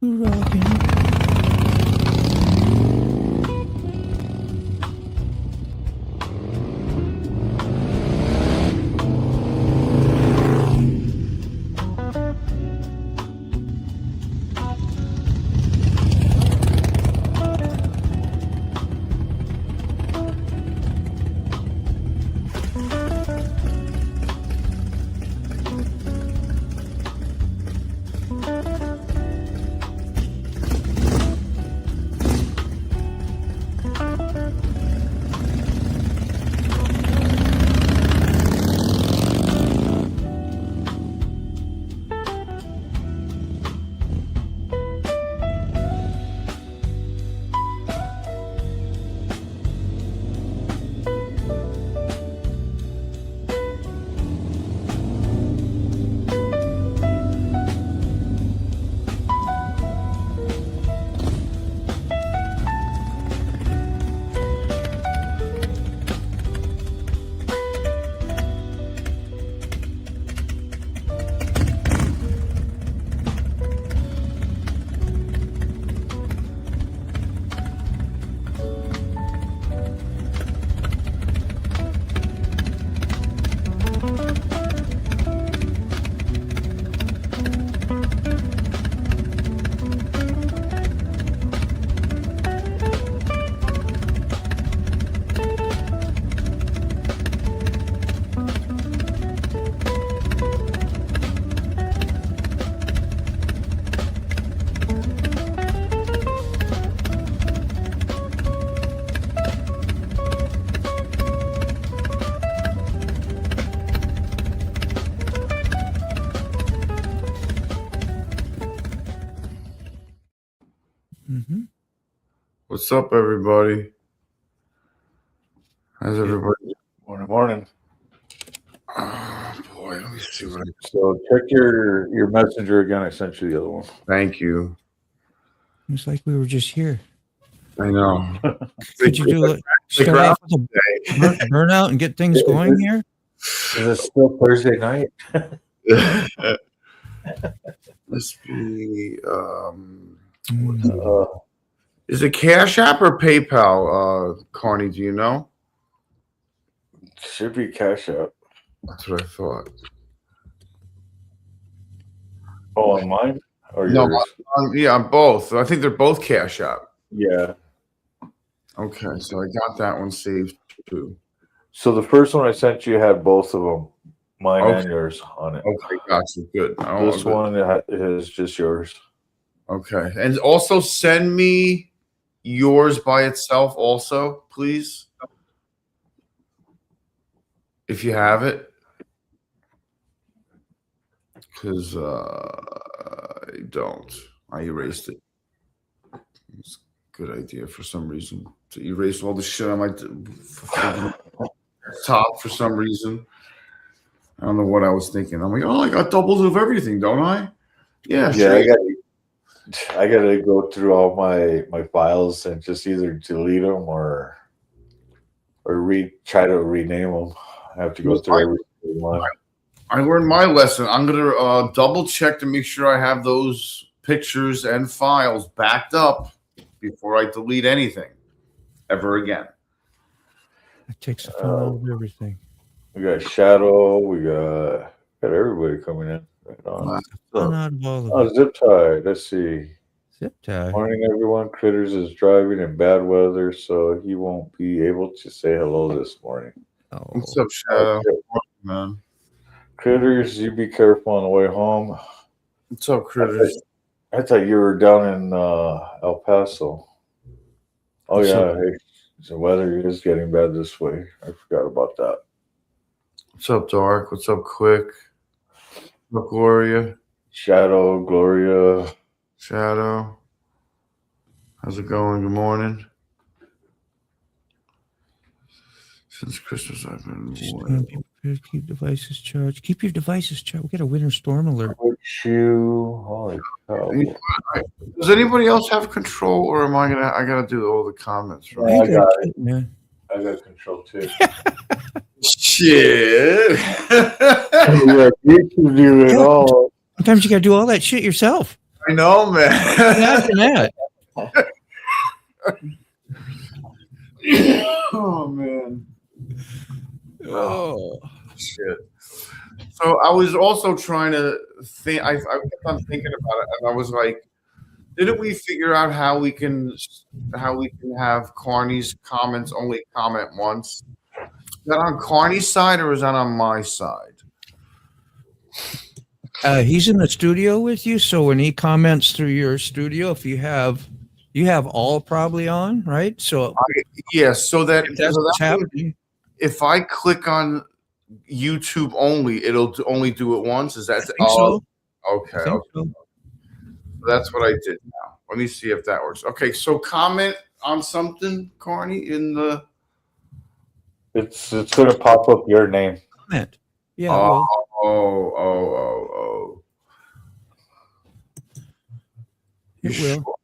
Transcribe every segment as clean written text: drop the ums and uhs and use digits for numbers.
Rockin'. What's up, everybody? How's everybody? Morning. Oh, boy, let me see what I... So check your messenger again. I sent you the other one. Thank you. It's like we were just here. I know. Could you do it? Start off with a burnout and get things going here? Is it still Thursday night? Let's be... is it Cash App or PayPal, Carney? Do you know? Should be Cash App. That's what I thought. Oh, on mine? Or No, yours? yeah, on both. I think they're both Cash App. Yeah. Okay, so I got that one saved too. So the first one I sent you had both of them, mine Okay. and yours, on it. Okay, gotcha. Good. This one is just yours. Okay, and also send me yours by itself also, please, if you have it, because I don't. I erased it. It's a good idea for some reason to erase all the shit on my top for some reason. I don't know what I was thinking. I'm like, oh, I got doubles of everything, don't I? Yeah, Yeah, sure. I gotta go through all my files and just either delete them or try to rename them. I have to go through every one. I learned my lesson. I'm gonna double check to make sure I have those pictures and files backed up before I delete anything ever again. It takes a fun out of everything. We got Shadow. We got everybody coming in. Right on. Fun out of all of it. Zip tie. Let's see. Zip tie. Morning, everyone. Critters is driving in bad weather, so he won't be able to say hello this morning. Oh. What's up, Shadow? Man. Critters, you be careful on the way home. What's up, Critters? I thought you were down in El Paso. Oh, yeah. Hey, the weather is getting bad this way. I forgot about that. What's up, Dark? What's up, Quick? What's up, Gloria? Shadow, Gloria. Shadow. How's it going? Good morning. Since Christmas, I've been... Keep devices charged. Keep your devices charged. We got a winter storm alert. Holy cow. Does anybody else have control, or am I gonna? I gotta do all the comments. Right? I got it, man. I got control too. Shit. Yeah, you can do it all. Sometimes you gotta do all that shit yourself. I know, man. Imagine that. Oh man. Oh. Shit. So I was also trying to think. I kept on thinking about it, and I was like, didn't we figure out how we can have Carney's comments only comment once? Is that on Carney's side or is that on my side? He's in the studio with you, so when he comments through your studio, if you have all probably on, right? So Yeah, so that, if that's what's happening. If I click on YouTube only, it'll only do it once. Is that? I think so. Okay. I think so. That's what I did now. Let me see if that works. Okay, so comment on something, Carney, in the. It's gonna pop up your name. Comment. Yeah. Oh. It will. Sure?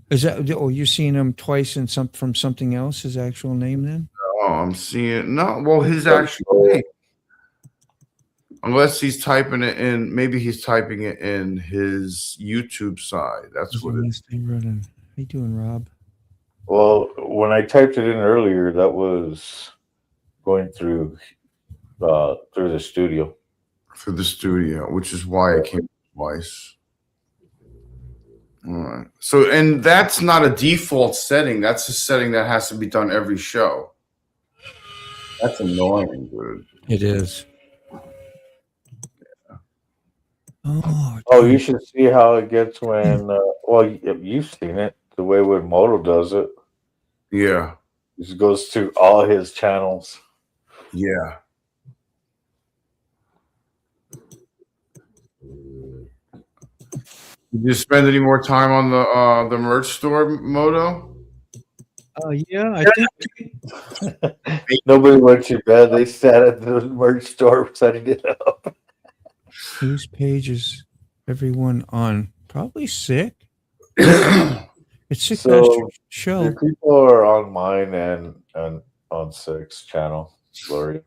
Is that? Oh, you're seeing him twice in from something else? His actual name, then? Oh, I'm seeing. No, well, his actual name. Unless he's typing it in, maybe he's typing it in his YouTube side. That's what it is. How you doing, Rob? Well, when I typed it in earlier, that was going through the studio. For the studio, which is why I came twice. All right. So, and that's not a default setting. That's a setting that has to be done every show. That's annoying, dude. It is. Oh, you should see how it gets when. Well, you've seen it the way when Moto does it. Yeah, it just goes to all his channels. Yeah. Did you spend any more time on the merch store, Moto? Yeah, I think nobody went to bed. They sat at the merch store setting it up. Whose pages? Everyone on probably sick. It's sick show. The people are on mine and on Six channel. Gloria.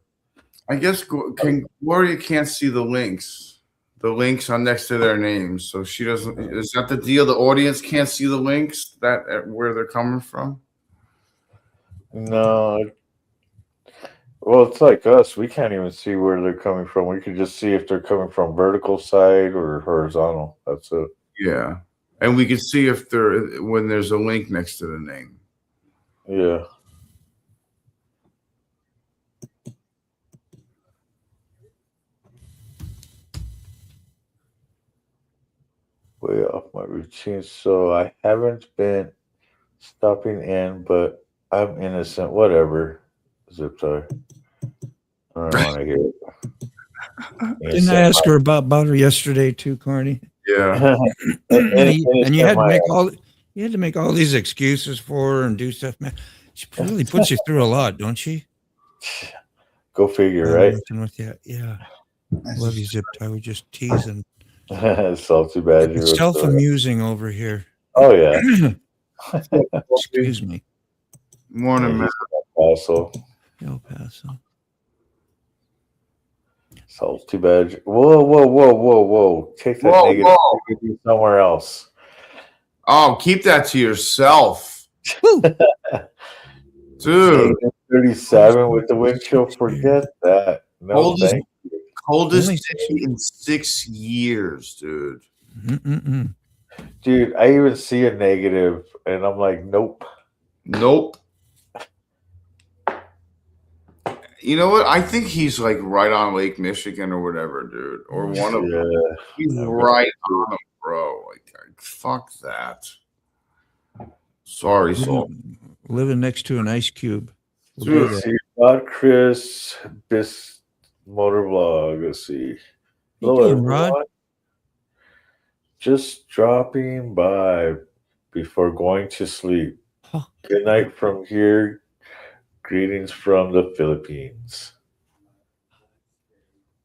I guess Gloria can't see the links. The links are next to their names, so she doesn't. Is that the deal? The audience can't see the links where they're coming from. No. Well, it's like us. We can't even see where they're coming from. We can just see if they're coming from vertical side or horizontal. That's it. Yeah, and we can see if when there's a link next to the name. Yeah. Way off my routine, so I haven't been stopping in, but I'm innocent. Whatever. Zip tie. I don't want to hear it. Didn't I ask her about butter yesterday too, Carney? Yeah. and you had to make all these excuses for her and do stuff, man. She really puts you through a lot, don't she? Go figure, right? With you. Yeah. Love you, Zip tie. We're just teasing. Salty badger. It's self-amusing over here. Oh yeah. Excuse me. Morning, man. El Paso. Salty badger. Whoa. Take that negativity somewhere else. Oh, keep that to yourself. Dude. 37 with the wind chill. Forget that. No, thank you. Coldest day in 6 years, dude. Dude, I even see a negative, and I'm like, nope. You know what? I think he's like right on Lake Michigan or whatever, dude. Or one of them. He's right on him, bro. Like, fuck that. Sorry, Saul. Living next to an ice cube. Dude, got Chris motovlog. Let's see. Hello, everyone. Just dropping by before going to sleep. Good night from here. Greetings from the Philippines.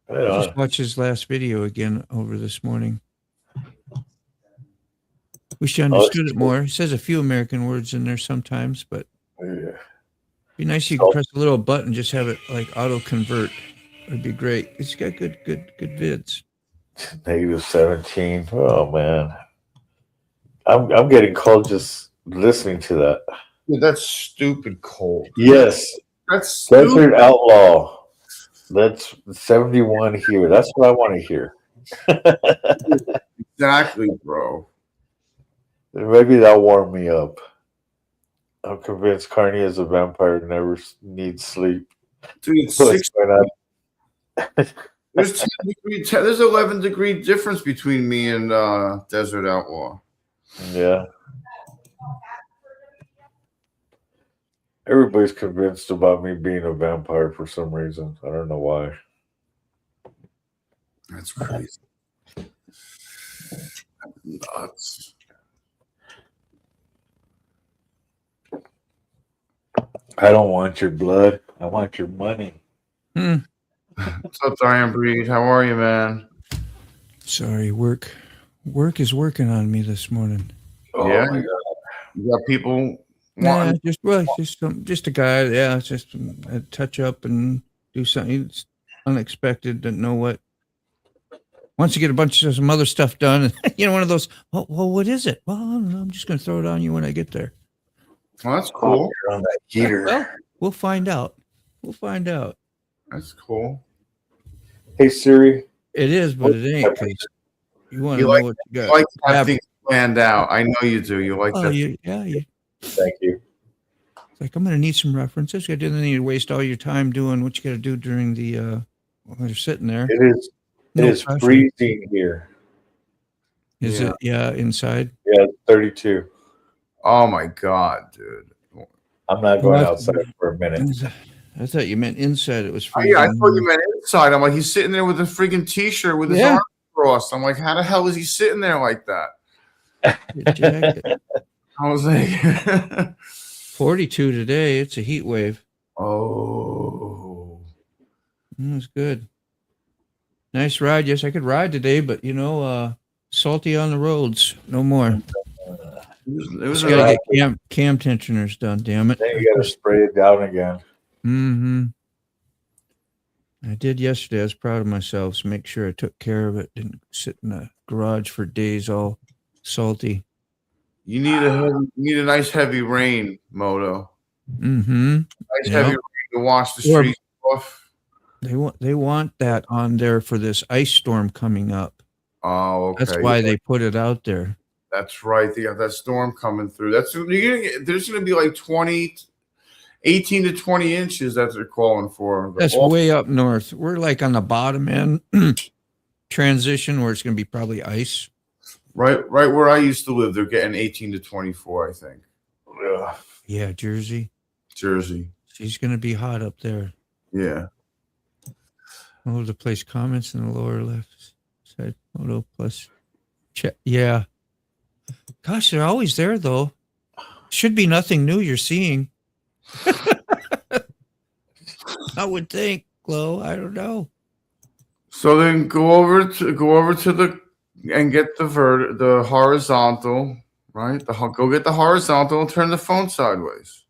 I just watched his last video again over this morning. Wish you understood it more. He says a few American words in there sometimes, but it'd be nice if you could press a little button, just have it like auto convert. It'd be great. It's got good vids. -17. Oh man, I'm getting cold just listening to that. Dude, that's stupid cold. Yes, That's stupid. Desert Outlaw. That's 71 here. That's what I want to hear. Exactly, bro. Maybe that'll warm me up. I'm convinced Carney is a vampire, never needs sleep. Dude, it's What's 6. going on? There's 10 there's 11-degree difference between me and Desert Outlaw. Yeah. Everybody's convinced about me being a vampire for some reason. I don't know why. That's crazy. Nuts. I don't want your blood. I want your money. What's up, Diane Breed? How are you, man? Sorry, work is working on me this morning. Yeah. Oh my God. You got people Nah, wanting. just a guy. Yeah, it's just a touch up and do something. It's unexpected. Didn't know what. Once you get a bunch of some other stuff done, one of those. Well, what is it? Well, I don't know. I'm just gonna throw it on you when I get there. Well, that's cool. You're on that heater. Well, we'll find out. We'll find out. That's cool. Hey Siri. It is, but it ain't. 'Cause you want to know what you got. You like to have things planned out. I know you do. You like that. Yeah. Thank you. Like, I'm going to need some references. You didn't need to waste all your time doing what you got to do during the while you're sitting there. It is pressure. freezing here. Is it? Yeah, inside. Yeah, 32. Oh my God, dude. I'm not going outside for a minute. I thought you meant inside. It was Oh, freezing. yeah, I thought you meant inside. I'm like, he's sitting there with a freaking t-shirt with his arms crossed. I'm like, how the hell is he sitting there like that? I was like, 42 today. It's a heat wave. oh, It was good. Nice ride. Yes, I could ride today, but salty on the roads. No more. it was Gotta get cam tensioners done. Damn it! Then you got to spray it down again. Mm-hmm. I did yesterday. I was proud of myself. So make sure I took care of it. Didn't sit in the garage for days all salty. You need a nice heavy rain, Moto. Mm-hmm. Nice heavy rain to wash the streets off. They want that on there for this ice storm coming up. Oh, okay. That's why they put it out there. That's right. They got that storm coming through. There's going to be like 18 to 20 inches that they're calling for. That's way up north. We're like on the bottom end transition where it's going to be probably ice. Right where I used to live, they're getting 18 to 24, I think. Yeah, Jersey. She's going to be hot up there. Yeah. All over the place. Comments in the lower left side. Photo plus check. Yeah. Gosh, they're always there, though. Should be nothing new you're seeing. I would think, Glo. I don't know. So then go over to the and get the horizontal, right? Go get the horizontal and turn the phone sideways.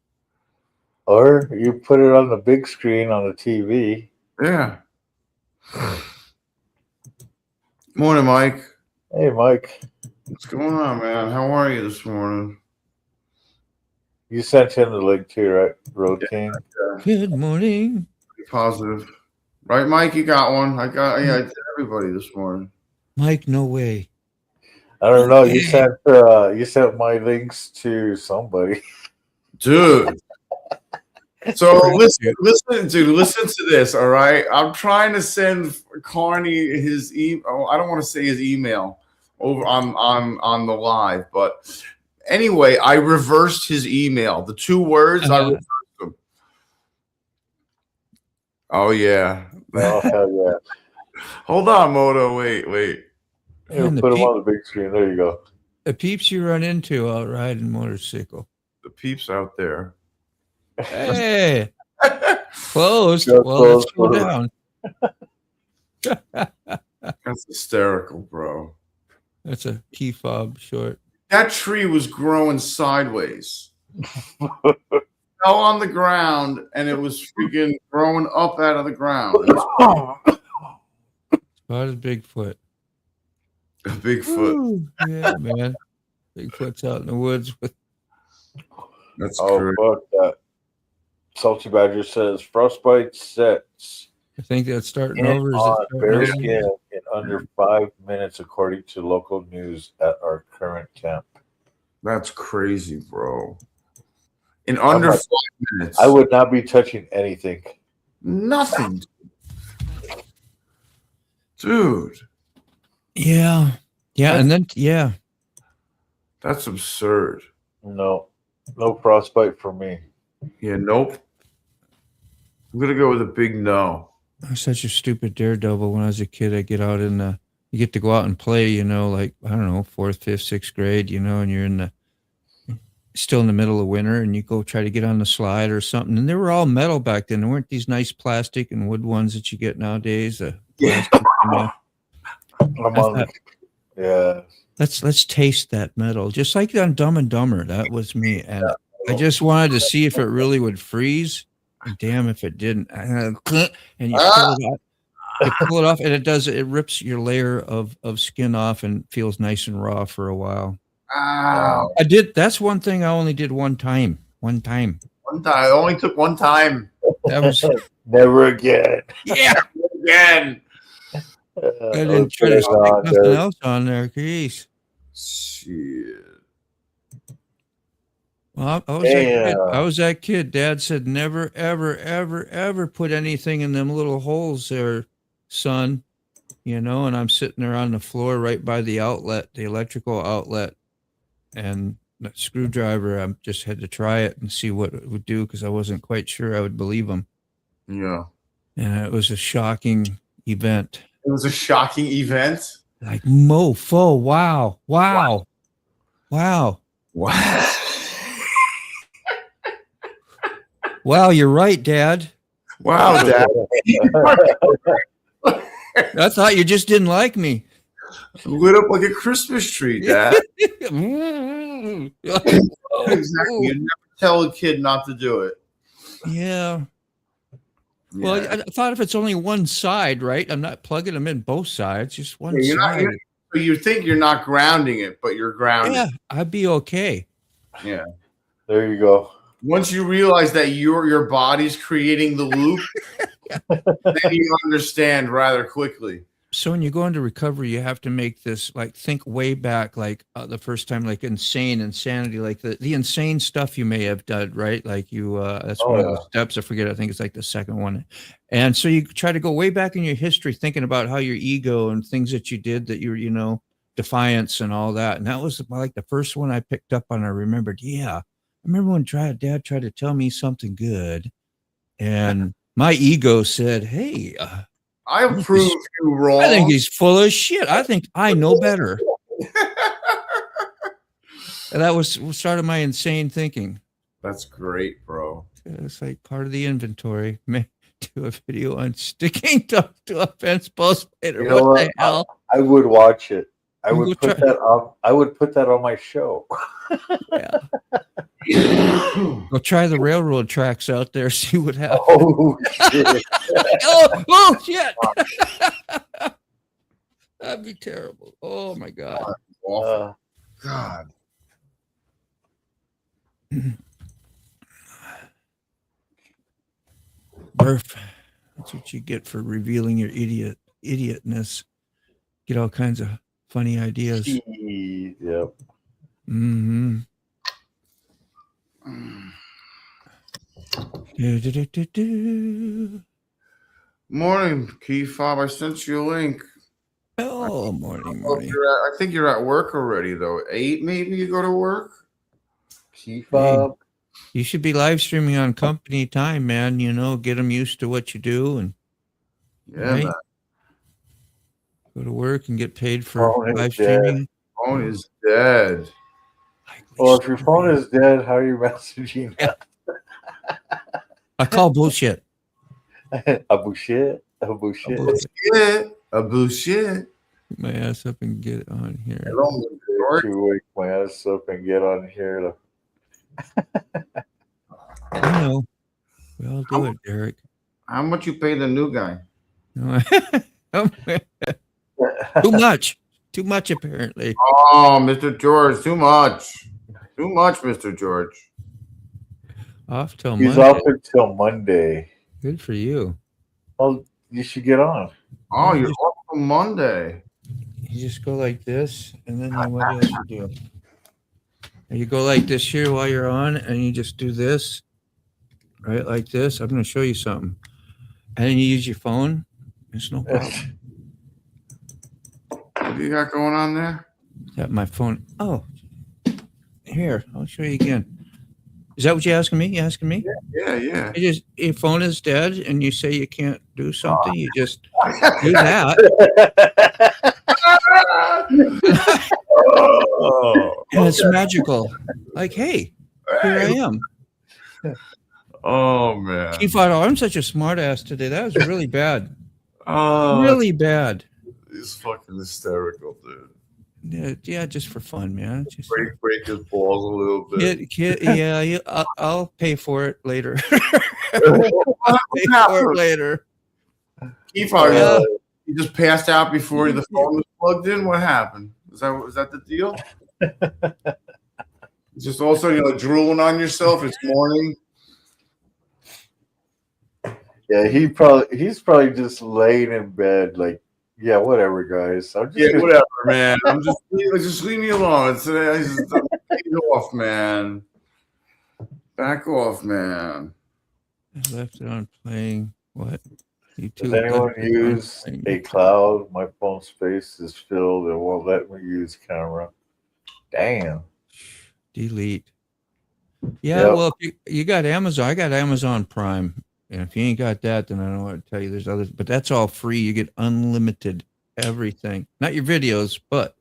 Or you put it on the big screen on the TV. Yeah. Morning, Mike. Hey, Mike. What's going on, man? How are you this morning? You sent him the link too, right? Road King. Good morning. Be positive. Right, Mike? You got one. I did everybody this morning. Mike, no way. I don't know. You sent my links to somebody. Dude. So listen to this, all right? I'm trying to send Carney his I don't want to say his email over on the live, but anyway, I reversed his email. The 2 words I reversed them. Oh yeah. Oh hell yeah. Hold on, Moto. Wait. Yeah, put him on the big screen. There you go. The peeps you run into out riding motorcycle. The peeps out there. Hey, closed. Just Well, closed. let's go down. That's hysterical, bro. That's a key fob short. That tree was growing sideways. Fell on the ground, and it was freaking growing up out of the ground. About as Bigfoot. Bigfoot. Ooh, yeah, man. Bigfoot's out in the woods with. That's Oh, correct. fuck that. Salty Badger says frostbite sets I think that's starting in over. Is it on starting bear over? skin in under 5 minutes, according to local news at our current camp. That's crazy, bro. In under 5 minutes. I would not be touching anything. Nothing. Dude. Yeah. Yeah. And then, yeah. That's absurd. No frostbite for me. Yeah, nope. I'm going to go with a big no. I was such a stupid daredevil when I was a kid. I get out in the, you get to go out and play, you know, like, I don't know, 4th, 5th, 6th grade, you know, and you're in the, still in the middle of winter and you go try to get on the slide or something. And they were all metal back then. There weren't these nice plastic and wood ones that you get nowadays. Yeah. Yeah. Let's taste that metal. Just like on Dumb and Dumber. That was me. And I just wanted to see if it really would freeze. And damn if it didn't. And you pull it off. You pull it off and it rips your layer of skin off and feels nice and raw for a while. Wow. That's one thing I only did one time. One time. It only took one time. That was never again. Yeah. Again. I didn't try to stick nothing else on there. Jeez. Shit. Well, I was that kid. Dad said, never, ever, ever, ever put anything in them little holes there, son. You know, and I'm sitting there on the floor right by the outlet, the electrical outlet. And that screwdriver, I just had to try it and see what it would do because I wasn't quite sure I would believe him. Yeah. And it was a shocking event. It was a shocking event. Like mofo. Wow. Wow. Wow. Wow. Wow, you're right, Dad. Wow, Dad. I thought you just didn't like me. Lit up like a Christmas tree, Dad. Exactly. You never tell a kid not to do it. Yeah. Well, I thought if it's only one side, right? I'm not plugging them in both sides, just one side. So you think you're not grounding it, but you're grounding. Yeah, I'd be okay. Yeah. There you go. Once you realize that your body's creating the loop, then you understand rather quickly. So when you go into recovery, you have to make this, like, think way back, like the first time, like insanity, like the insane stuff you may have done, right? Like you, that's one of the steps. I forget. I think it's like the second one. And so you try to go way back in your history, thinking about how your ego and things that you did that you're, you know, defiance and all that. And that was like the first one I picked up on. I remembered, I remember when Dad tried to tell me something good. And my ego said, hey, I approve you wrong. I think he's full of shit. I think I know better. And that was started my insane thinking. That's great, bro. It's like part of the inventory. Do a video on sticking to a fence post later. You know what the hell? I would watch it. I would put that on. I would put that on my show. Yeah. Go try the railroad tracks out there. See what happens. Oh shit! oh shit! That'd be terrible. Oh my god. God. Burf. That's what you get for revealing your idiotness. Get all kinds of funny ideas. Yep. Mm-hmm. Morning, Cawffee. I sent you a link. Oh, morning. I think you're at work already, though. 8, maybe you go to work? Cawffee. You should be live streaming on company time, man. You know, get them used to what you do. And man. Go to work and get paid for live Phone streaming. is dead. Well, if your phone is dead, how are you messaging? Yeah. I call bullshit. A bullshit. Get my ass up and get on here. To wake my ass up and get on here. I know. We all do it, Derek. How much you pay the new guy? Too much. Too much, apparently. Oh, Mr. George, too much. Too much, Mr. George. Off till He's Monday. off until Monday. Good for you. Well, you should get on. Oh, Yeah, you're off on Monday. You just go like this, and then what else you do? And you go like this here while you're on, and you just do this, right, like this. I'm going to show you something. And then you use your phone. It's no problem. What do you got going on there? That my phone. Oh, here. I'll show you again. Is that what you're asking me? You asking me? Yeah. You just your phone is dead, and you say you can't do something. You just do that, Oh, and it's magical. Like, hey, here I am. Oh, man. He thought, oh, I'm such a smart ass today. That was really bad. Oh, Really bad. he's fucking hysterical, dude. Yeah, just for fun, man. Just Break his balls a little bit. yeah, I'll pay for it later. I'll pay for it later. He just passed out before the phone was plugged in. What happened? Is that the deal? Just also, drooling on yourself. It's morning. yeah. He's probably just laying in bed, like, yeah, whatever, guys. Whatever, man. I'm just leave me alone. It's back off, man. Back off, man. I left it on playing. What? Does anyone use a cloud? My phone space is filled and won't let me use camera. Damn. Delete. Yeah, Yep. well, if you got Amazon. I got Amazon Prime. And if you ain't got that, then I don't know what to tell you. There's others, but that's all free. You get unlimited everything. Not your videos, but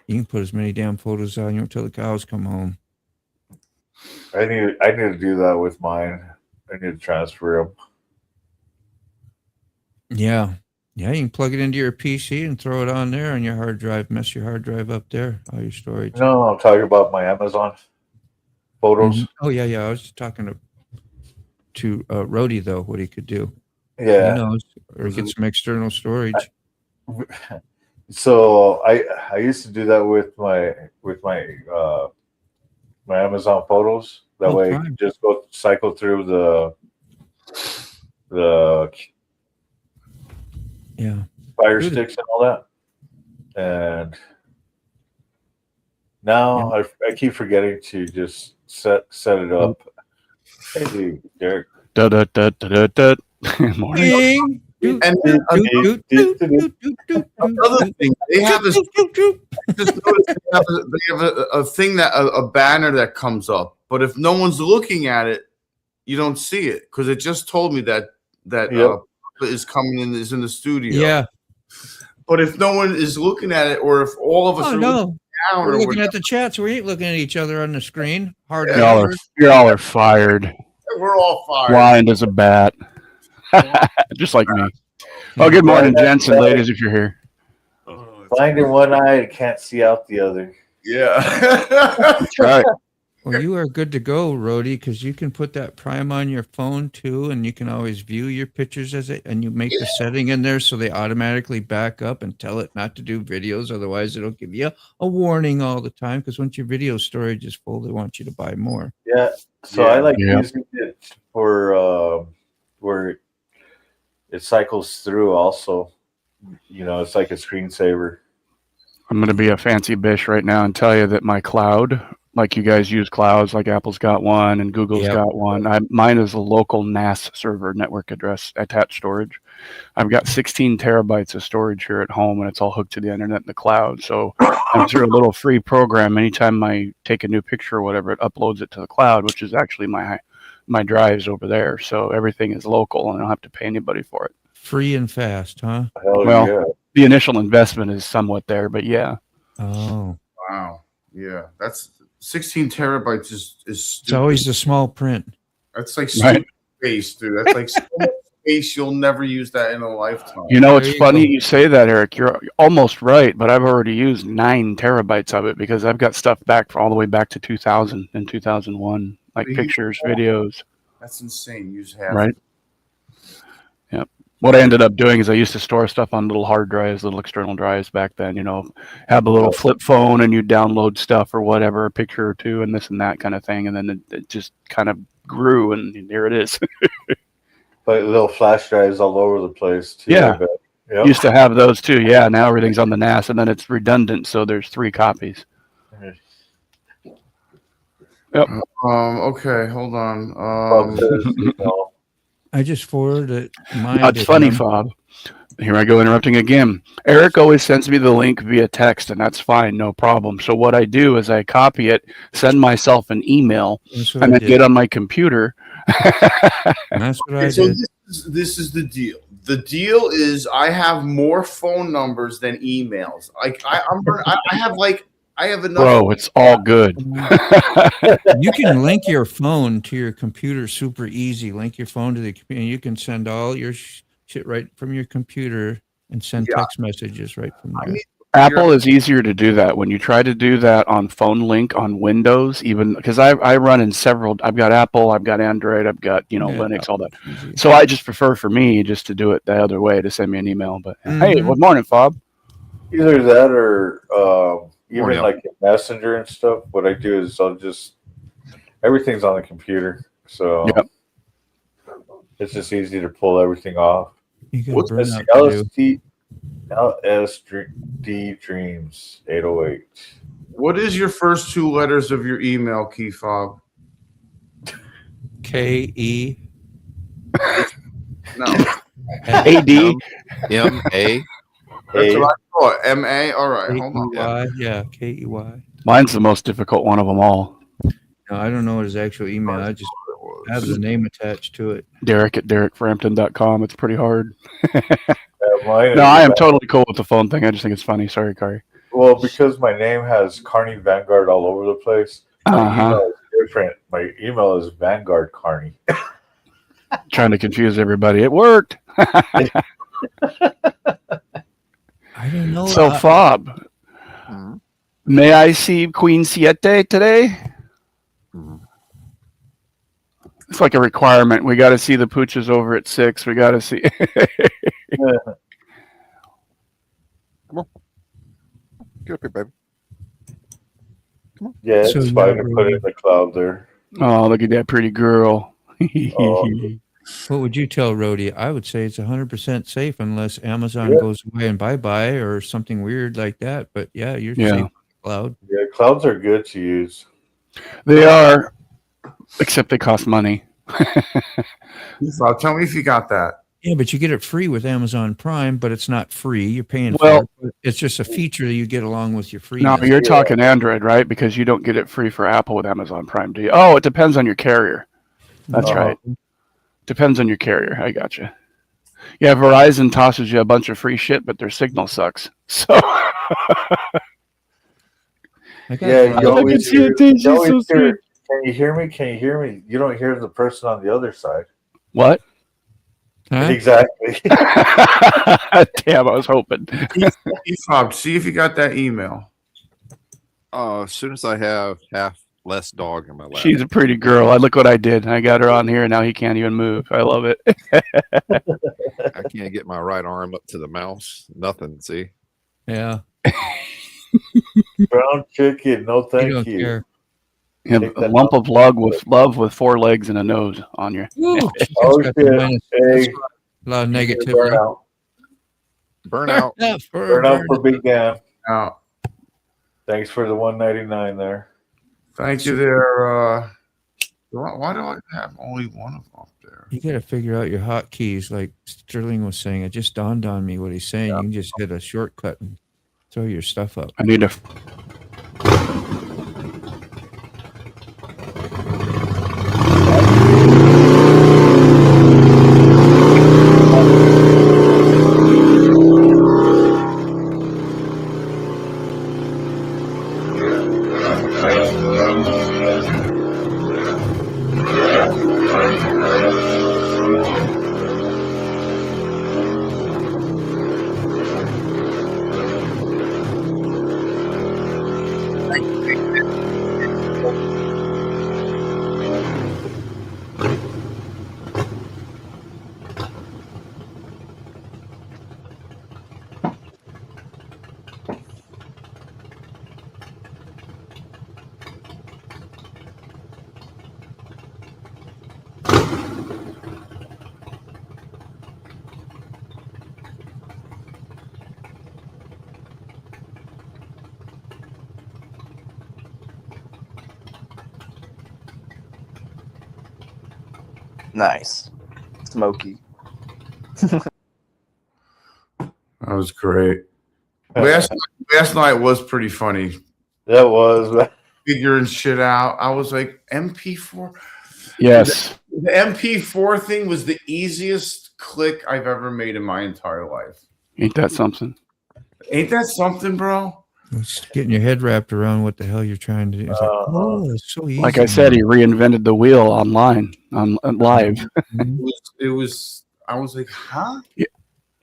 you can put as many damn photos on you until the cows come home. I need to do that with mine. I need to transfer them. Yeah. Yeah, you can plug it into your PC and throw it on there on your hard drive. Mess your hard drive up there, all your storage. No, I'm talking about my Amazon photos. Oh, yeah. I was just talking to Rhodey, though, what he could do. Yeah. He knows, or get some external storage. So I used to do that with my my Amazon photos. That way, I can just go cycle through the fire sticks and all that. And now I keep forgetting to just set it up. Hey, Derek. Morning. And another thing, they have this. Just noticed they have a thing a banner that comes up, but if no one's looking at it, you don't see it because it just told me that is coming in is in the studio. Yeah, but if no one is looking at it, or if all of us are looking down, we're looking at the chats, we ain't looking at each other on the screen. Y'all are fired. We're all fired. Blind as a bat. Just like me. Oh, good morning, gents and ladies, if you're here. Blind in one eye and can't see out the other. Yeah. That's right. Well, you are good to go, Rhodey, because you can put that Prime on your phone too, and you can always view your pictures and you make the setting in there so they automatically back up and tell it not to do videos. Otherwise, it'll give you a warning all the time because once your video storage is full, they want you to buy more. Yeah. So I like using it for where it cycles through also. It's like a screensaver. I'm going to be a fancy bish right now and tell you that my cloud, like you guys use clouds, like Apple's got one and Google's got one. Mine is a local NAS server, network address attached storage. I've got 16 terabytes of storage here at home, and it's all hooked to the internet in the cloud. So I'm through a little free program. Anytime I take a new picture or whatever, it uploads it to the cloud, which is actually my drives over there. So everything is local, and I don't have to pay anybody for it. Free and fast, huh? The initial investment is somewhat there, but yeah. Oh, wow. Yeah, that's 16 terabytes is it's always the small print. That's like space, dude. That's like so much space. You'll never use that in a lifetime. It's funny you say that, Eric. You're almost right, but I've already used 9 terabytes of it because I've got stuff all the way back to 2000 and 2001, like pictures, videos. That's insane. Use half. Right. Yep. What I ended up doing is I used to store stuff on little hard drives, little external drives back then, have a little flip phone and you download stuff or whatever, a picture or two and this and that kind of thing. And then it just kind of grew and here it is. Like little flash drives all over the place too. Yeah. Yep. Used to have those too. Yeah. Now everything's on the NAS and then it's redundant. So there's 3 copies. Yep. Okay, hold on. I just forwarded mine. That's funny, Fob. Here I go interrupting again. Eric always sends me the link via text, and that's fine, no problem. So what I do is I copy it, send myself an email, and then get on my computer. That's what I did. So this is the deal. The deal is I have more phone numbers than emails. Like I have enough. Bro, it's all good. You can link your phone to your computer super easy. Link your phone to the computer. You can send all your shit right from your computer and send text messages right from there. Apple is easier to do that. When you try to do that on phone link on Windows, even because I run in several, I've got Apple, I've got Android, I've got, Linux, all that. So I just prefer for me just to do it the other way, to send me an email. But hey, good morning, Fob. Either that or even like in Messenger and stuff. What I do is everything's on the computer. So it's just easy to pull everything off. What's this? LSD Dreams 808. What is your first 2 letters of your email, Key Fob? KE. No. AD. MA. That's what I thought. MA. All right. Hold on. Yeah, KEY. Mine's the most difficult one of them all. No, I don't know what his actual email. I just have the name attached to it. Derek at DerekFrampton.com. It's pretty hard. No, I am totally cool with the phone thing. I just think it's funny. Sorry, Kari. Well, because my name has Carney Vanguard all over the place, my email is different. My email is Vanguard Carney. Trying to confuse everybody. It worked. I don't know. So, Fob, may I see Queen Siete today? It's like a requirement. We got to see the pooches over at 6. We got to see. Come on. Get up here, baby. Come on. Yeah, it's fine to put in the cloud there. Oh, look at that pretty girl. What would you tell Rhodey? I would say it's 100% safe unless Amazon goes away and bye-bye or something weird like that. But you're safe on the cloud. Yeah, clouds are good to use. They are, except they cost money. So tell me if you got that. Yeah, but you get it free with Amazon Prime, but it's not free. You're paying for it. It's just a feature that you get along with your free. No, you're talking Android, right? Because you don't get it free for Apple with Amazon Prime, do you? Oh, it depends on your carrier. That's right. Depends on your carrier. I gotcha. Yeah, Verizon tosses you a bunch of free shit, but their signal sucks. So you always hear, can you hear me? Can you hear me? You don't hear the person on the other side. What? Huh? Exactly. Damn, I was hoping. Fob, see if you got that email. As soon as I have half less dog in my lap. She's a pretty girl. Look what I did. I got her on here, and now he can't even move. I love it. I can't get my right arm up to the mouse. Nothing. See? Yeah. Brown chicken. No, thank you. Care. You have a lump of love with 4 legs and a nose on you. Oh, shit. A lot of negativity. Burnout. Burnout for Big Dan. Oh. Thanks for the $1.99 there. Thank you there. Why do I have only one of them up there? You got to figure out your hotkeys. Like Sterling was saying, it just dawned on me what he's saying. You can just hit a shortcut and throw your stuff up. I need to. Nice. Smoky. That was great. Last night was pretty funny. That was. Figuring shit out. I was like, MP4. Yes. The MP4 thing was the easiest click I've ever made in my entire life. Ain't that something? Ain't that something, bro? It's getting your head wrapped around what the hell you're trying to do. It's like, oh, it's so easy. Like I said, he reinvented the wheel online, on live. It was. I was like, huh?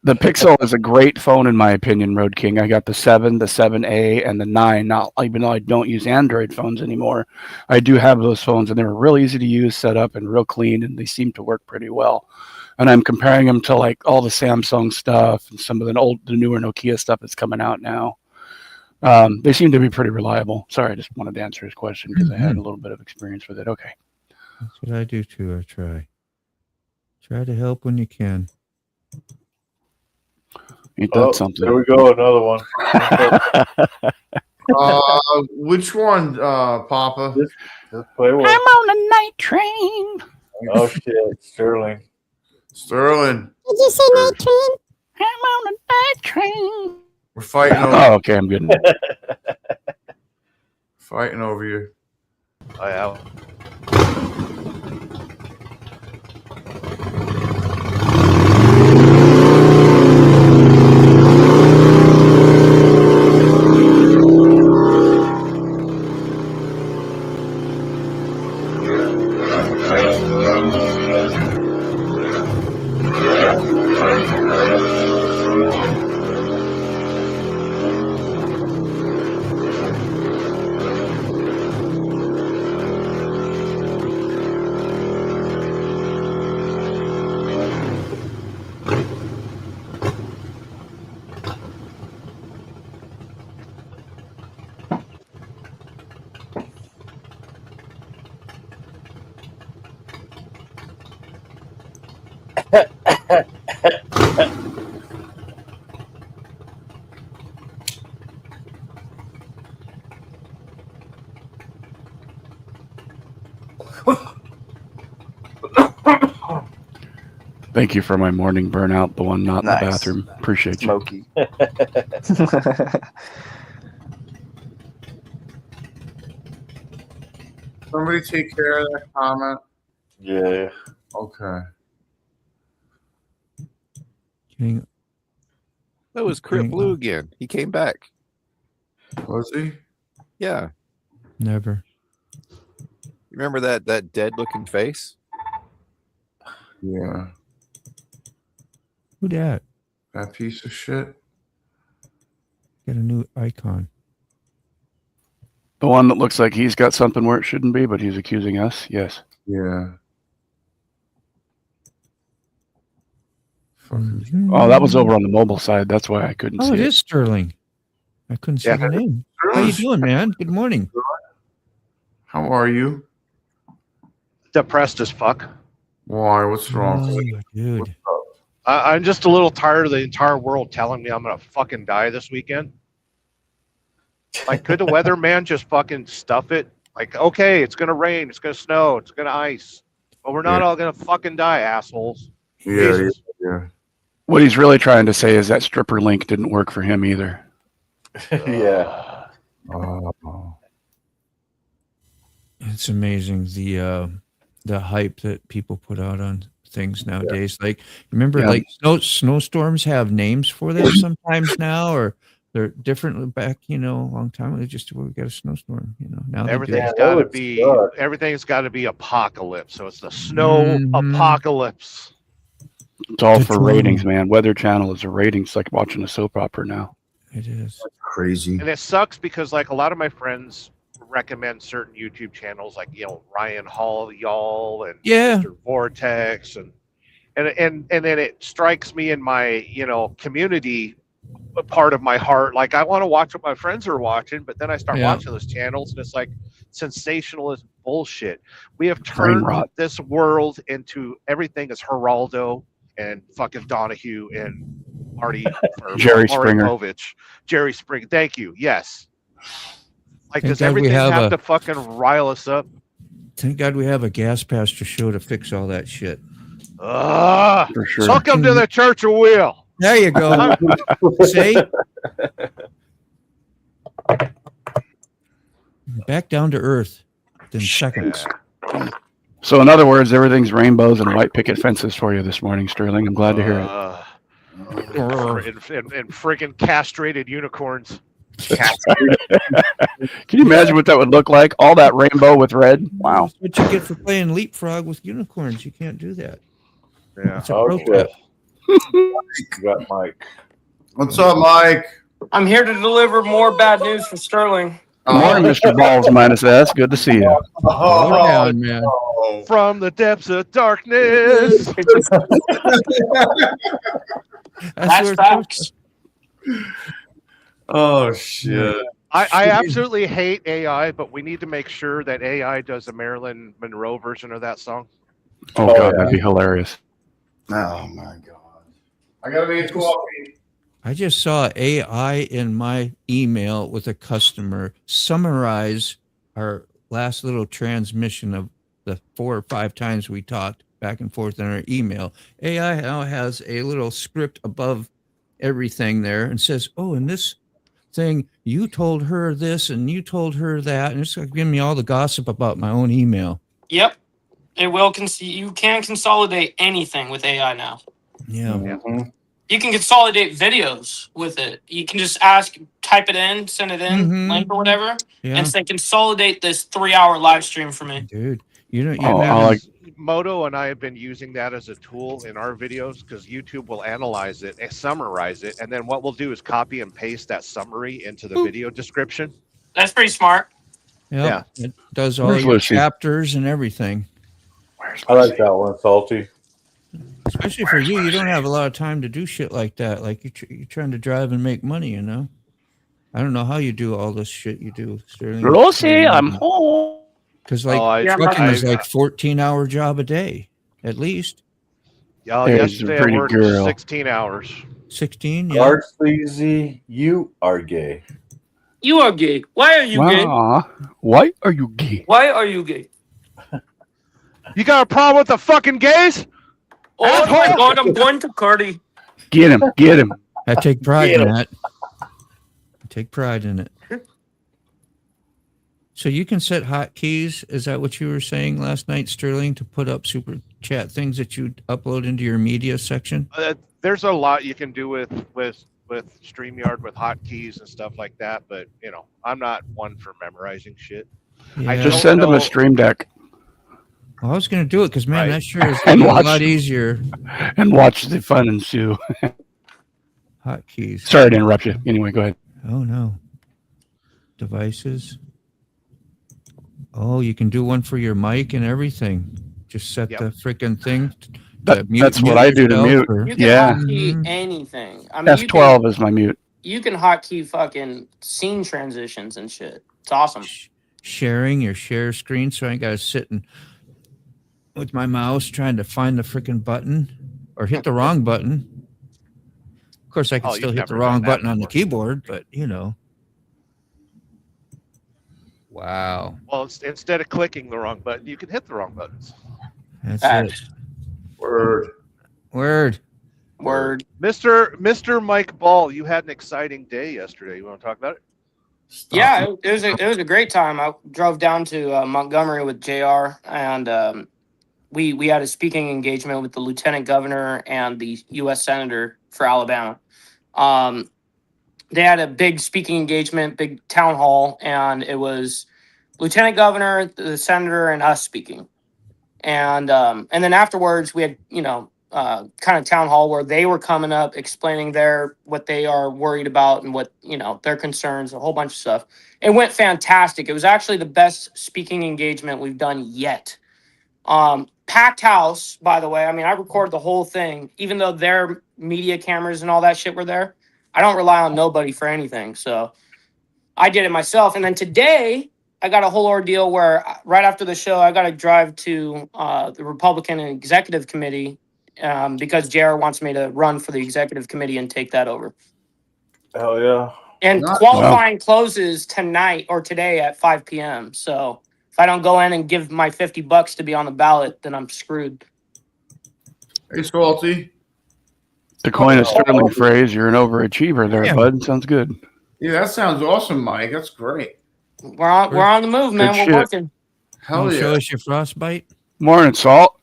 The Pixel is a great phone, in my opinion, Road King. I got the 7, the 7A, and the 9. Now, even though I don't use Android phones anymore, I do have those phones, and they were real easy to use, set up, and real clean, and they seem to work pretty well. And I'm comparing them to like all the Samsung stuff and some of the newer Nokia stuff that's coming out now. They seem to be pretty reliable. Sorry, I just wanted to answer his question because I had a little bit of experience with it. Okay. That's what I do too. I try to help when you can. Ain't that something? There we go, another one. Which one, Papa? Just play one. I'm on a night train. Oh shit, Sterling. Sterling. Did you say night train? I'm on a night train. We're fighting over. Oh, okay, I'm good. Fighting over you. Oh, yeah. Thank you for my morning burnout, the one not in Nice. the bathroom. Appreciate you. Smoky. Somebody take care of that comment. Yeah. Okay. King, That was Crip Hang Blue on. again. He came back. Was he? Yeah. never. Remember that dead looking face? Yeah. Who dat? That piece of shit. Got a new icon. The one that looks like he's got something where it shouldn't be, but he's accusing us. Yes. Yeah. Fucking. Oh, that was over on the mobile side. That's why I couldn't Oh, see it is Sterling. I couldn't see Yeah. the name. How you doing, man? Good morning. How are you? Depressed as fuck. Why? What's wrong? Oh, dude. I'm just a little tired of the entire world telling me I'm gonna fucking die this weekend. Like, could the weatherman just fucking stuff it? Like, okay, it's gonna rain, it's gonna snow, it's gonna ice, but we're not Yeah. all gonna fucking die, assholes. Yeah, yeah, Jesus. yeah. What he's really trying to say is that stripper link didn't work for him either. Yeah. Oh. It's amazing the hype that people put out on things nowadays. Like, remember, Yeah. like snowstorms have names for them sometimes now, or they're different back. A long time ago. Just we got a snowstorm. Now they do. Everything's that got to would be suck. everything's got to be apocalypse. So it's the snow Mhm. apocalypse. It's all Good for one. ratings, man. Weather Channel is a ratings. It's like watching a soap opera now. It is. Crazy. And it sucks because like a lot of my friends recommend certain YouTube channels like Ryan Hall y'all and Yeah. Mr. Vortex and then it strikes me in my community part of my heart, like I want to watch what my friends are watching, but then I start Yeah. watching those channels and it's like sensationalist bullshit. We have Brain turned rot. this world into everything is Geraldo and fucking Donahue and Marty or Jerry Maury Springer. Povich. Jerry Springer. Thank you. Yes. Like, Thank does God we everything have have a- to fucking rile us up? Thank God we have a gas pastor show to fix all that shit. For sure. Welcome to the Church of Wheel. There you go. See? Back down to earth in seconds. So, in other words, everything's rainbows and white picket fences for you this morning, Sterling. I'm glad to hear it. And freaking castrated unicorns. Can you imagine what that would look like? All that rainbow with red? Wow. That's what you get for playing leapfrog with unicorns. You can't do that. Yeah. It's a pro Okay. tip. You got Mike. What's up, Mike? I'm here to deliver more bad news for Sterling. Good morning, Mr. Balls minus S. Good to see you. Slow down, man. From the depths of darkness. That's where facts. Oh shit! I absolutely hate AI, but we need to make sure that AI does a Marilyn Monroe version of that song. Oh, God, that'd be hilarious. Oh my god! I gotta make coffee. I just saw AI in my email with a customer summarize our last little transmission of the 4 or 5 times we talked back and forth in our email. AI now has a little script above everything there and says, oh, in this thing, you told her this and you told her that. And it's giving me all the gossip about my own email. Yep. It will. You can consolidate anything with AI now. Yeah. Mhm. You can consolidate videos with it. You can just type it in, send it in, Mhm. link or whatever, Yeah. and say, consolidate this 3-hour live stream for me. Dude, you know, Oh, I like Moto and I have been using that as a tool in our videos because YouTube will analyze it and summarize it. And then what we'll do is copy and paste that summary into the video description. That's pretty smart. yeah, it does all Where's your Lucy? chapters and everything. I like that one, Salty. Especially for you, you don't have a lot of time to do shit like that. Like you're trying to drive and make money, you know. I don't know how you do all this shit you do, Sterling. Lucy, I'm home. Because like Oh, trucking is I- like 14-hour job a day, at least Yeah, Hey, it's yesterday I pretty worked girl. 16 hours. 16. Yeah, Large Sleazy, you are gay. You are gay. Why are you gay? Wow. Why are you gay? Why are you gay? You got a problem with the fucking gays? Oh my god, I'm going to Cardi. Get him. Get him. I take pride in Yeah. that. I take pride in it. So you can set hotkeys. Is that what you were saying last night, Sterling, to put up super chat things that you upload into your media section? There's a lot you can do with StreamYard with hotkeys and stuff like that, but you know, I'm not one for memorizing shit. I Yeah. Just don't send him know. a stream deck Well, I was going to do it because, man, Right. that sure is And a watch. lot easier. and watch the fun ensue. Hotkeys. Sorry to interrupt you. Anyway, go ahead. Oh, no. Devices. Oh, you can do one for your mic and everything. Just set Yep. the freaking thing. That's what I do to yourself mute. or- You can Yeah. hotkey Mhm. anything. I mean, F12 is my mute. you can hotkey fucking scene transitions and shit. It's awesome. Sharing your share screen, so I ain't got to sit and with my mouse trying to find the freaking button or hit the wrong button. Of course, I can Oh, still you've hit the never wrong done that button on the before. keyboard, but you know. Wow, Well, instead of clicking the wrong button, you can hit the wrong buttons. that's Facts. it. Word. Word. Word. Mr. Mike Ball, you had an exciting day yesterday. You want to talk about it? Stop. Yeah, it was a great time. I drove down to Montgomery with JR, and we had a speaking engagement with the lieutenant governor and the U.S. senator for Alabama. They had a big speaking engagement, big town hall, and it was lieutenant governor, the senator, and us speaking. And then afterwards, we had kind of town hall where they were coming up explaining what they are worried about and what their concerns, a whole bunch of stuff. It went fantastic. It was actually the best speaking engagement we've done yet. Packed house, by the way. I mean, I recorded the whole thing, even though their media cameras and all that shit were there. I don't rely on nobody for anything, so I did it myself. And then today, I got a whole ordeal where right after the show, I got to drive to the Republican Executive Committee because JR wants me to run for the Executive Committee and take that over. Hell yeah. And Nice. qualifying closes tonight or today at 5 p.m. So If I don't go in and give my $50 to be on the ballot, then I'm screwed. Hey, Salty. To coin a Sterling phrase, you're an overachiever there, Yeah. bud. Sounds good. Yeah, that sounds awesome, Mike. That's great. We're on the move, man. Good We're shit. working. Hell Wanna yeah. show us your frostbite? Morning, Salt.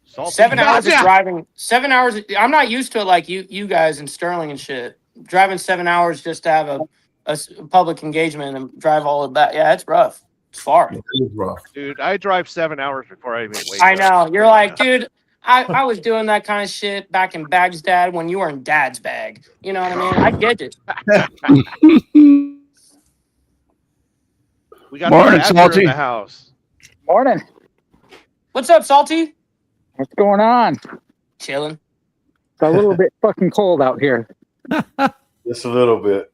Salty 7 hours of Gotcha. driving. 7 hours. I'm not used to it like you guys in Sterling and shit. Driving 7 hours just to have a public engagement and drive all of that. Yeah, it's rough. It's far. It is rough. Dude, I drive 7 hours before I even wake I up. know. You're like, dude, I was doing that kind of shit back in Bag's dad when you were in dad's bag. You know what I mean? I get it. We got Morning, the Badger Salty. in the house. Morning. What's up, Salty? What's going on? Chilling. It's a little bit fucking cold out here. Just a little bit.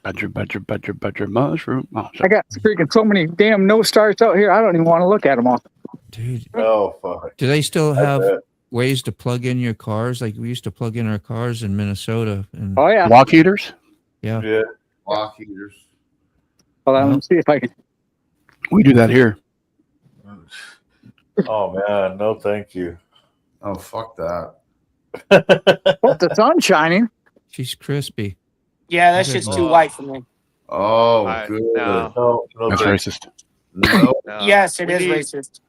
Badger, mushroom. Oh, I got freaking so many damn no starts out here. I don't even want to look at them all. Dude, Oh fuck. do they still I have bet. ways to plug in your cars? Like we used to plug in our cars in Minnesota. And Oh yeah. Walk heaters? Yeah. Block heaters. Hold on, let me see if I can. We do that here. Oh man, no thank you. Oh, fuck that. Oh, the sun's shining. she's crispy. Yeah, that shit's too white for me. Oh, I- good. no. No That's thank racist. No. No. Yes, it We is need- racist.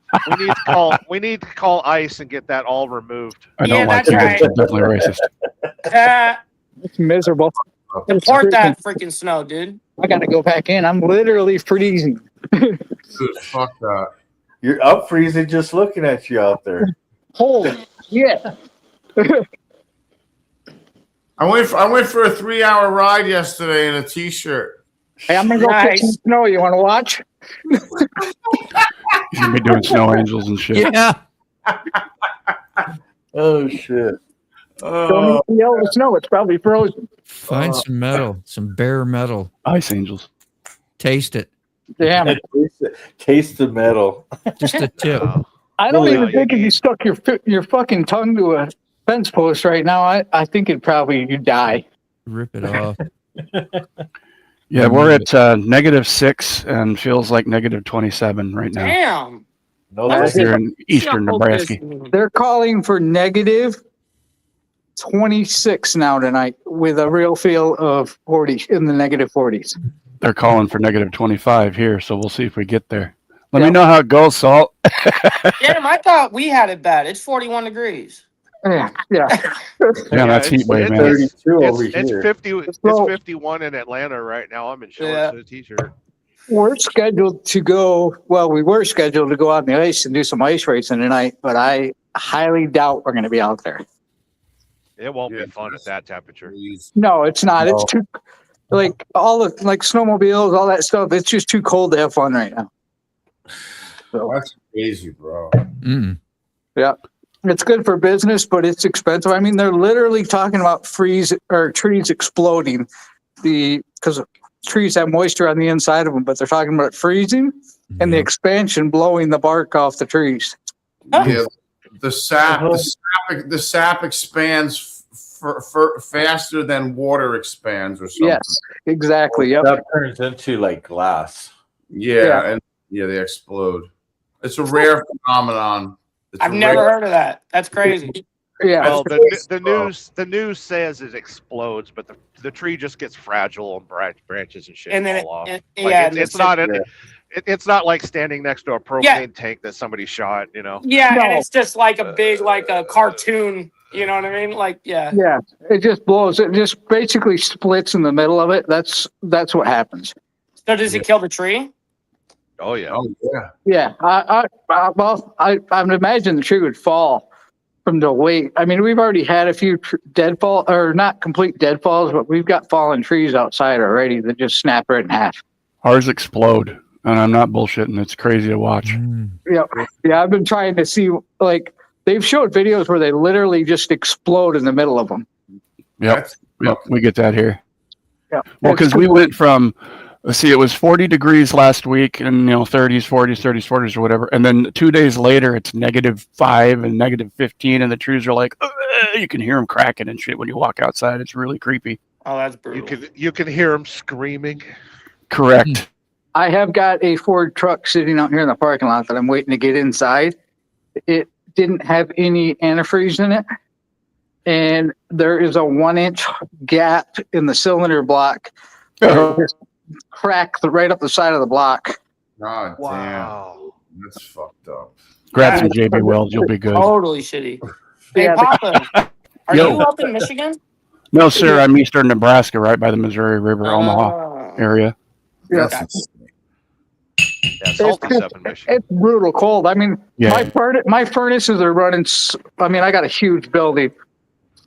We need to call ICE and get that all removed. I don't Yeah, like that's it. right. It's definitely racist. It's miserable. Import that freaking snow, dude. I gotta go back in. I'm literally freezing. Dude, fuck that. You're up freezing just looking at you out there. Holy yeah. I went for a 3-hour ride yesterday in a t-shirt. Hey, I'm gonna go Nice. catch some snow. You want to watch? He's gonna be doing snow angels and shit. Yeah. Oh shit. Don't Oh, need to yell at the snow. It's probably frozen. Find some metal, some bare metal. Ice angels. Taste it. Damn. Taste the metal. Just a tip. No. I don't Really? even think if you stuck your fucking tongue to a fence post right now, I think it'd probably you die. Rip it off. Yeah, we're at -6 and feels like -27 right now. Damn. No That's thank you. Here in eastern Nebraska. They're calling for -26 now tonight with a real feel of 40 in the -40s. They're calling for -25 here, so we'll see if we get there. Let me Yep. know how it goes, Salt. Damn, I thought we had it bad. It's 41 degrees. Yeah, yeah. Yeah, that's heat wave, man. 32 over It's here. 50. It's low. 51 in Atlanta right now. I'm in shorts Yeah. and a t-shirt. We're scheduled to go. Well, we were scheduled to go out on the ice and do some ice racing tonight, but I highly doubt we're going to be out there. It won't Yeah. be fun at that temperature. please. No, it's not. It's No. too like all the like snowmobiles, all that stuff. It's just too cold to have fun right now. So That's crazy, bro. Mm. it's good for business, but it's expensive. I mean, they're literally talking about trees exploding because trees have moisture on the inside of them, but they're talking about it freezing and the expansion blowing the bark off the trees. Yeah, the sap expands faster than water expands, or something. Yes, exactly. Yep. That turns into like glass. Yeah, and they explode. It's a rare phenomenon. It's I've a never rare- heard of that. That's crazy. Yeah. Well, the news says it explodes, but the tree just gets fragile and branches and shit And then fall off. it, Like, yeah, it's not like standing next to a propane tank that somebody shot. You know. yeah, and No. it's just like a big, like a cartoon. You know what I mean? Like, yeah. Yeah, it just blows. It just basically splits in the middle of it. That's what happens. So does it kill the tree? Oh yeah. Oh yeah. Yeah, I would imagine the tree would fall from the weight. I mean, we've already had a few deadfall, or not complete deadfalls, but we've got fallen trees outside already that just snap right in half. Ours explode, and I'm not bullshitting. It's crazy to watch. Mm. Yeah, I've been trying to see, like, they've showed videos where they literally just explode in the middle of them. Yep, we get that here. Yeah. Well, because we went from, let's see, it was 40 degrees last week, and 30s, 40s, 30s, 40s, or whatever, and then 2 days later it's -5 and -15, and the trees are like, you can hear them cracking and shit when you walk outside. It's really creepy. Oh, that's brutal. You can hear them screaming. Correct. I have got a Ford truck sitting out here in the parking lot that I'm waiting to get inside. It didn't have any antifreeze in it. And there is a 1-inch gap in the cylinder block. It just cracked right up the side of the block. God Wow. damn. That's fucked up. Grab some JB Wells, you'll be good. Totally shitty. Hey, Yeah, Papa, are Yo. you up in Michigan? No, sir, I'm eastern Nebraska, right by the Missouri River, Omaha area. Yeah. That's Yeah, salty's up in Michigan. It's brutal cold. I mean, Yeah. my furnaces are running. I mean, I got a huge building,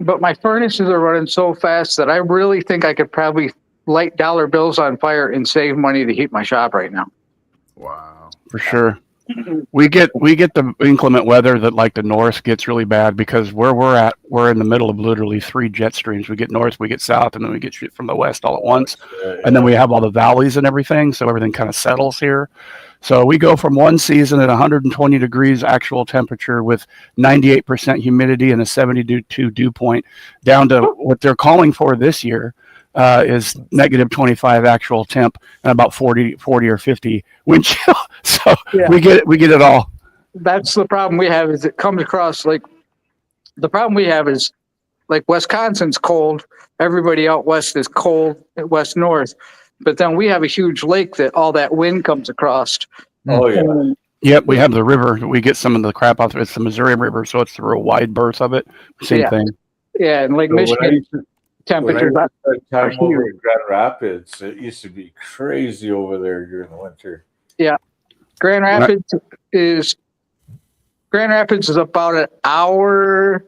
but my furnaces are running so fast that I really think I could probably light dollar bills on fire and save money to heat my shop right now. wow. For sure. We get the inclement weather that like the north gets really bad because where we're at, we're in the middle of literally 3 jet streams. We get north, we get south, and then we get shit from the west all at once. And then we have all the valleys and everything, so everything kind of settles here. So we go from one season at 120 degrees actual temperature with 98% humidity and a 72 dew point down to what they're calling for this year is negative 25 actual temp and about 40 or 50 wind chill. So Yeah. we get it all. That's the problem we have. Is it comes across like the problem we have is like Wisconsin's cold. Everybody out west is cold, west north. But then we have a huge lake that all that wind comes across. Oh yeah. And Yep, we have the river. We get some of the crap off. It's the Missouri River, so it's the real wide berth of it. Same Yeah. thing. yeah, and Lake So when I Michigan used to- temperatures. When I spent time are over huge. in Grand Rapids, it used to be crazy over there during the winter. Grand Rapids is about an hour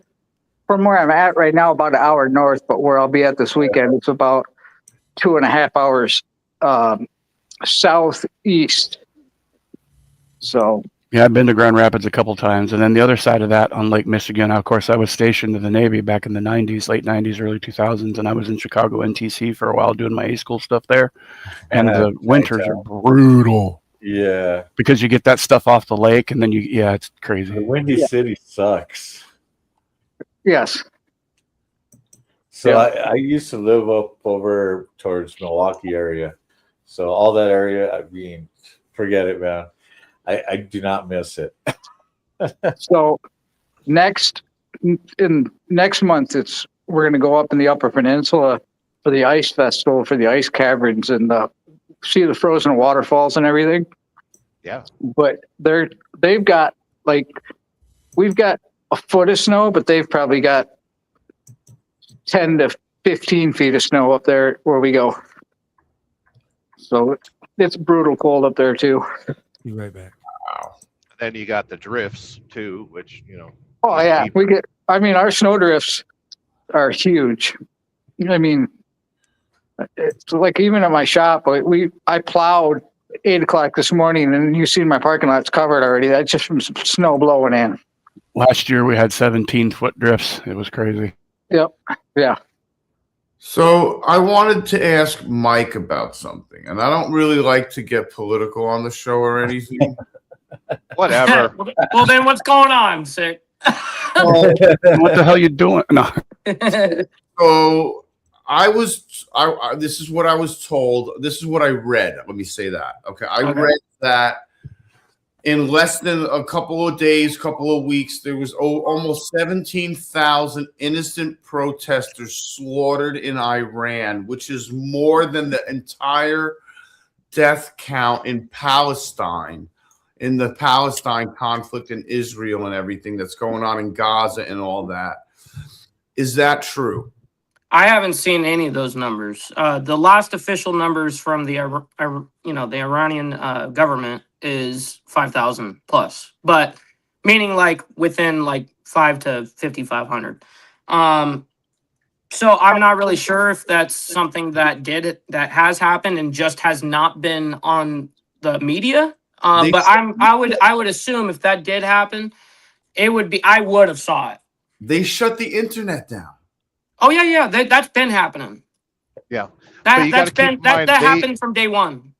from where I'm at right now, about an hour north, but where I'll be at this weekend, it's about 2.5 hours southeast. So Yeah, I've been to Grand Rapids a couple times, and then the other side of that on Lake Michigan. Of course, I was stationed in the Navy back in the '90s, late '90s, early 2000s, and I was in Chicago NTC for a while doing my A school stuff there. And the winters are brutal Yeah, because you get that stuff off the lake, and then it's the crazy. Windy Yeah. City sucks. yes, So Yeah. I used to live up over towards Milwaukee area. So all that area, I mean, forget it, man. I do not miss it. so next month we're going to go up in the Upper Peninsula for the ice festival, for the ice caverns, and see the frozen waterfalls and everything. Yeah. But they've got we've got a foot of snow, but they've probably got 10 to 15 feet of snow up there where we go. So it's brutal cold up there too. Be right back. Then you got the drifts too, which Oh yeah, our snow drifts are huge. I mean, it's like even at my shop, I plowed 8 o'clock this morning, and you see my parking lot's covered already. That's just from some snow blowing in. Last year we had 17-foot drifts. It was crazy. Yep. Yeah. So I wanted to ask Mike about something, and I don't really like to get political on the show or anything. whatever. Well, then what's going on, sick? What the hell you doing? No. So this is what I was told. This is what I read. Let me say that. Okay. I read that in less than a couple of days, couple of weeks, there was almost 17,000 innocent protesters slaughtered in Iran, which is more than the entire death count in Palestine, in the Palestine conflict in Israel and everything that's going on in Gaza and all that. Is that true? I haven't seen any of those numbers. The last official numbers from the Iranian government is 5,000 plus, but meaning like within like 5 to 5,500. So I'm not really sure if that's something that has happened and just has not been on the media. But I would assume if that did happen, I would have saw it. They shut the internet down. Oh yeah. That's been happening. Yeah. But you gotta keep in mind, that happened from day one.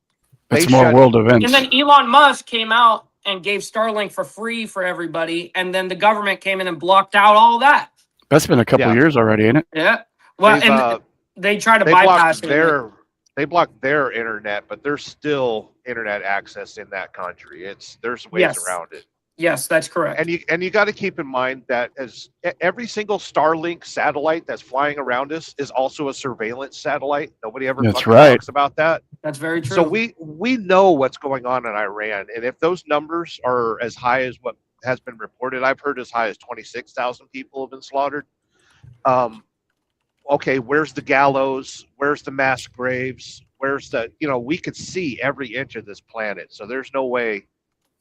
It's They more shut- world events. And then Elon Musk came out and gave Starlink for free for everybody, and then the government came in and blocked out all that. That's been a couple Yeah. years already, ain't it? Yeah. Well, They've, and they try to they bypass blocked They blocked their internet, but there's still internet access in that country. There's ways Yes. around it. Yes, that's correct. And you got to keep in mind that as every single Starlink satellite that's flying around us is also a surveillance satellite. Nobody ever That's fucking right. talks about that. That's very true. So we know what's going on in Iran, and if those numbers are as high as what has been reported, I've heard as high as 26,000 people have been slaughtered. Okay, where's the gallows? Where's the mass graves? Where's the, we could see every inch of this planet. So there's no way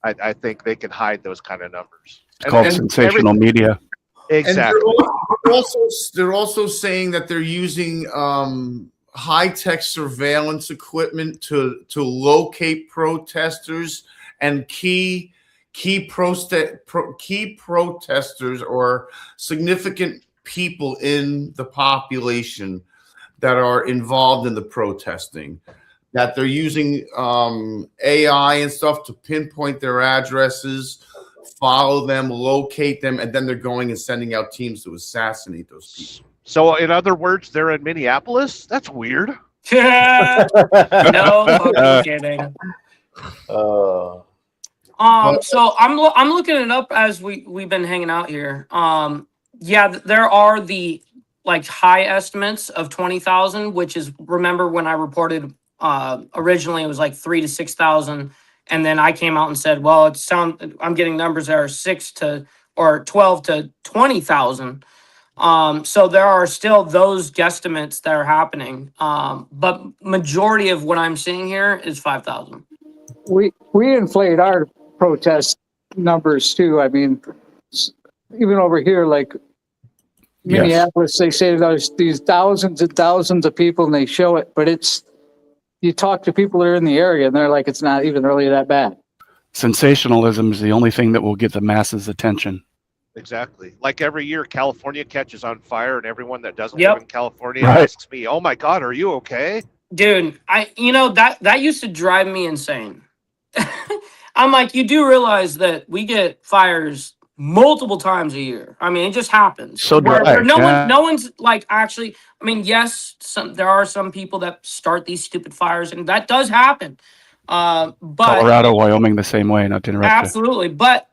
I think they can hide those kind of numbers. It's called sensational media. Exactly. And they're also saying that they're using high-tech surveillance equipment to locate protesters and key protesters or significant people in the population that are involved in the protesting, that they're using AI and stuff to pinpoint their addresses, follow them, locate them, and then they're going and sending out teams to assassinate those people. So in other words, they're in Minneapolis? That's weird. No fucking kidding. So I'm looking it up as we've been hanging out here. Yeah, there are the high estimates of 20,000, which is, remember when I reported originally it was 3,000 to 6,000, and then I came out and said, well, I'm getting numbers that are 12 to 20,000. So there are still those guesstimates that are happening. But majority of what I'm seeing here is 5,000. We inflate our protest numbers too. I mean, even over here, Minneapolis, they say there's these thousands and thousands of people, and they show it, but you talk to people that are in the area, and they're like, it's not even really that bad. Sensationalism is the only thing that will get the masses' attention. Exactly. Like every year, California catches on fire, and everyone that doesn't Yep. live in California Right. asks me, "Oh my God, are you okay?" Dude, that used to drive me insane. I'm like, you do realize that we get fires multiple times a year. I mean, it just happens. So do I, yeah. No one's actually. I mean, yes, there are some people that start these stupid fires, and that does happen. But Colorado, Wyoming, the same way. Not to interrupt you. absolutely, but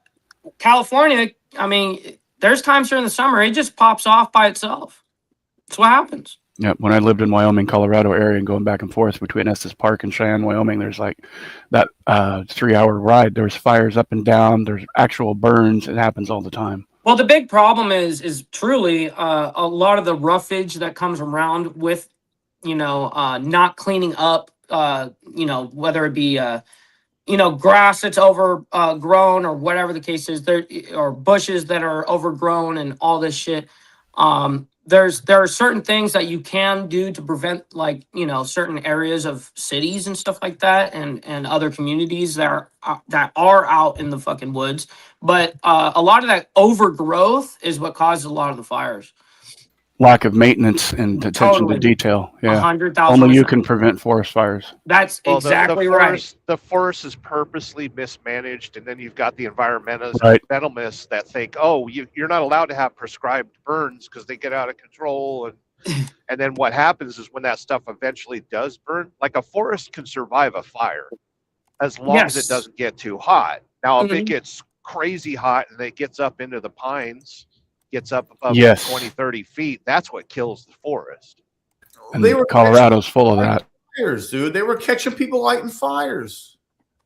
California, I mean, there's times during the summer it just pops off by itself. That's what happens. Yeah, when I lived in Wyoming, Colorado area, and going back and forth between Estes Park and Cheyenne, Wyoming, there's that 3-hour ride. There's fires up and down. There's actual burns. It happens all the time. Well, the big problem is truly a lot of the roughage that comes around with, not cleaning up, whether it be, grass that's overgrown or whatever the case is, or bushes that are overgrown and all this shit. There are certain things that you can do to prevent, certain areas of cities and stuff like that, and other communities that are out in the fucking woods. But a lot of that overgrowth is what causes a lot of the fires. Lack of maintenance and attention Totally. to detail. Yeah, 100,000%. only you can prevent forest fires. That's exactly right. The forest is purposely mismanaged, and then you've got the environmentalists Right. that think, oh, you're not allowed to have prescribed burns because they get out of control. And then what happens is when that stuff eventually does burn, a forest can survive a fire as long as it doesn't get too hot. Now, if it gets crazy hot and it gets up into the pines, gets up above 20, 30 feet, that's what kills the forest. And Colorado's full of that. Fires, dude. They were catching people lighting fires.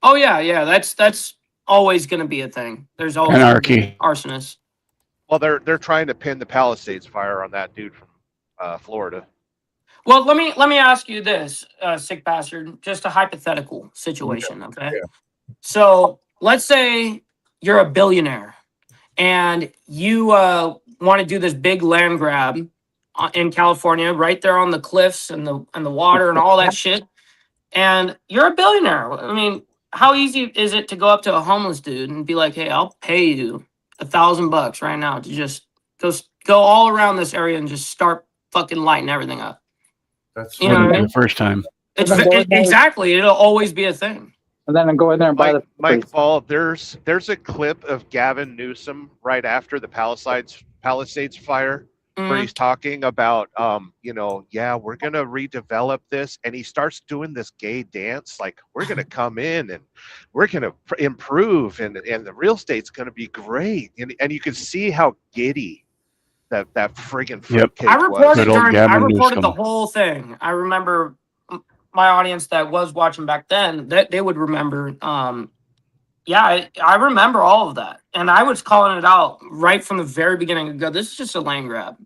Oh yeah. That's always going to be a thing. There's always Anarchy. arsonists. Well, they're trying to pin the Palisades fire on that dude from Florida. Well, let me ask you this, sick bastard, just a hypothetical situation, okay? Yeah. So let's say you're a billionaire and you want to do this big land grab in California, right there on the cliffs and the water and all that shit. And you're a billionaire. I mean, how easy is it to go up to a homeless dude and be like, "Hey, I'll pay you $1,000 right now to just go all around this area and just start fucking lighting everything up." That's You know what I mean? The first time. Exactly. It'll always be a thing. And then go in there and buy the Mike Ball, there's a clip of Gavin Newsom right after the Palisades fire where he's talking about, yeah, we're going to redevelop this. And he starts doing this gay dance. Like, we're going to come in and we're going to improve and the real estate's going to be great. And you can see how giddy that friggin' fruitcake I was. reported I reported the whole thing. I remember my audience that was watching back then, that they would remember. Yeah, I remember all of that. And I was calling it out right from the very beginning. Go, this is just a land grab,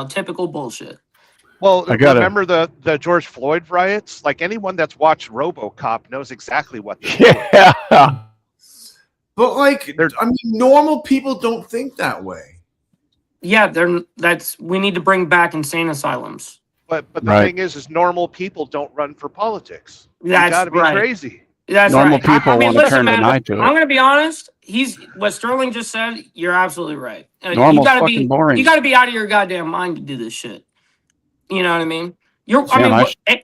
typical bullshit. Well, remember the George Floyd riots? Like, anyone that's watched RoboCop knows exactly what they're doing. Yeah. But like, I mean, normal people don't think that way. Yeah, we need to bring back insane asylums. But the thing is normal people don't run for politics. That's you gotta be right. crazy. That's normal right. people want to turn man, an eye to it. I'm going to be honest. What Sterling just said, you're absolutely right. Normal's you gotta fucking boring. You got to be out of your goddamn mind to do this shit. You know what I mean?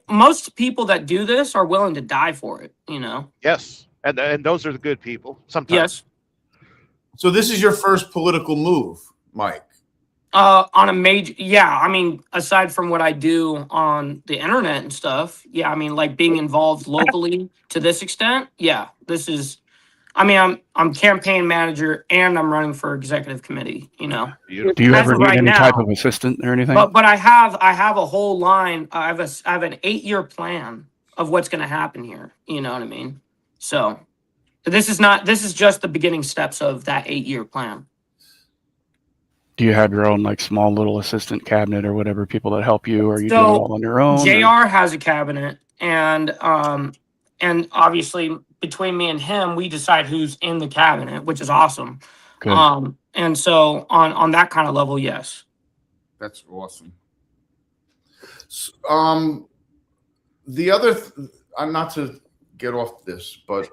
Most people that do this are willing to die for it. Yes, and those are the good people. Sometimes. Yes. So this is your first political move, Mike. On a major, yeah. I mean, aside from what I do on the internet and stuff, yeah. I mean, like being involved locally to this extent, yeah. This is, I mean, I'm campaign manager and I'm running for executive committee. Do you ever need any type of assistant or anything? But I have a whole line. I have an 8-year plan of what's going to happen here. You know what I mean? So this is just the beginning steps of that 8-year plan. Do you have your own like small little assistant cabinet or whatever, people that help you, or you do it all on your own? JR has a cabinet, and obviously between me and him, we decide who's in the cabinet, which is awesome. Good. And so on that kind of level, yes. That's awesome. The other, not to get off this, but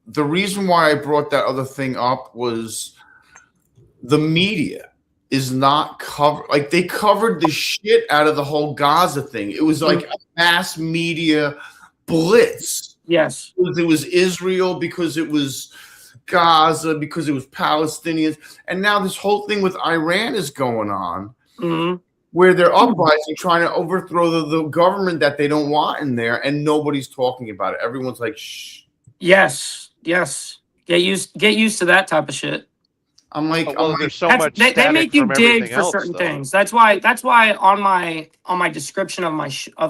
the reason why I brought that other thing up was the media is not covered. Like, they covered the shit out of the whole Gaza thing. It was like a mass media blitz. Yes. Because it was Israel, because it was Gaza, because it was Palestinians. And now this whole thing with Iran is going on, where they're uprising, trying to overthrow the government that they don't want in there, and nobody's talking about it. Everyone's like, shh. Yes. Get used to that type of shit. I'm like, there's so much. They make you dig for else, certain things. That's why on my description of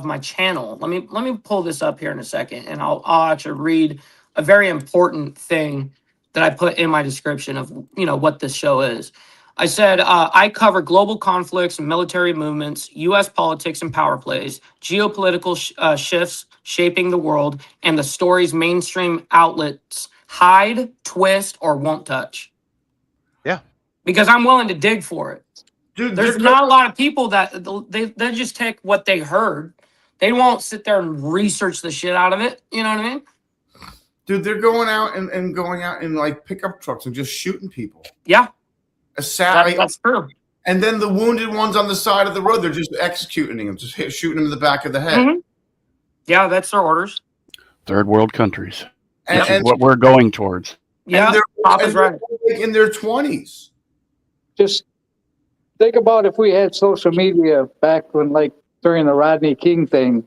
my channel. Let me pull this up here in a second, and I'll actually read a very important thing that I put in my description of what this show is. I said I cover global conflicts and military movements, U.S. politics and power plays, geopolitical shifts shaping the world, and the stories mainstream outlets hide, twist, or won't touch. Yeah. Because I'm willing to dig for it. Dude, there's not a lot of people that they just take what they heard. They won't sit there and research the shit out of it. You know what I mean? Dude, they're going out and going out in like pickup trucks and just shooting people. Yeah. That's true. And then the wounded ones on the side of the road, they're just executing them, just shooting them in the back of the head. Mm-hmm. Yeah, that's their orders. Third world countries. And is what we're going towards. Yeah, they're right. In their 20s. Just think about if we had social media back when, like, during the Rodney King thing,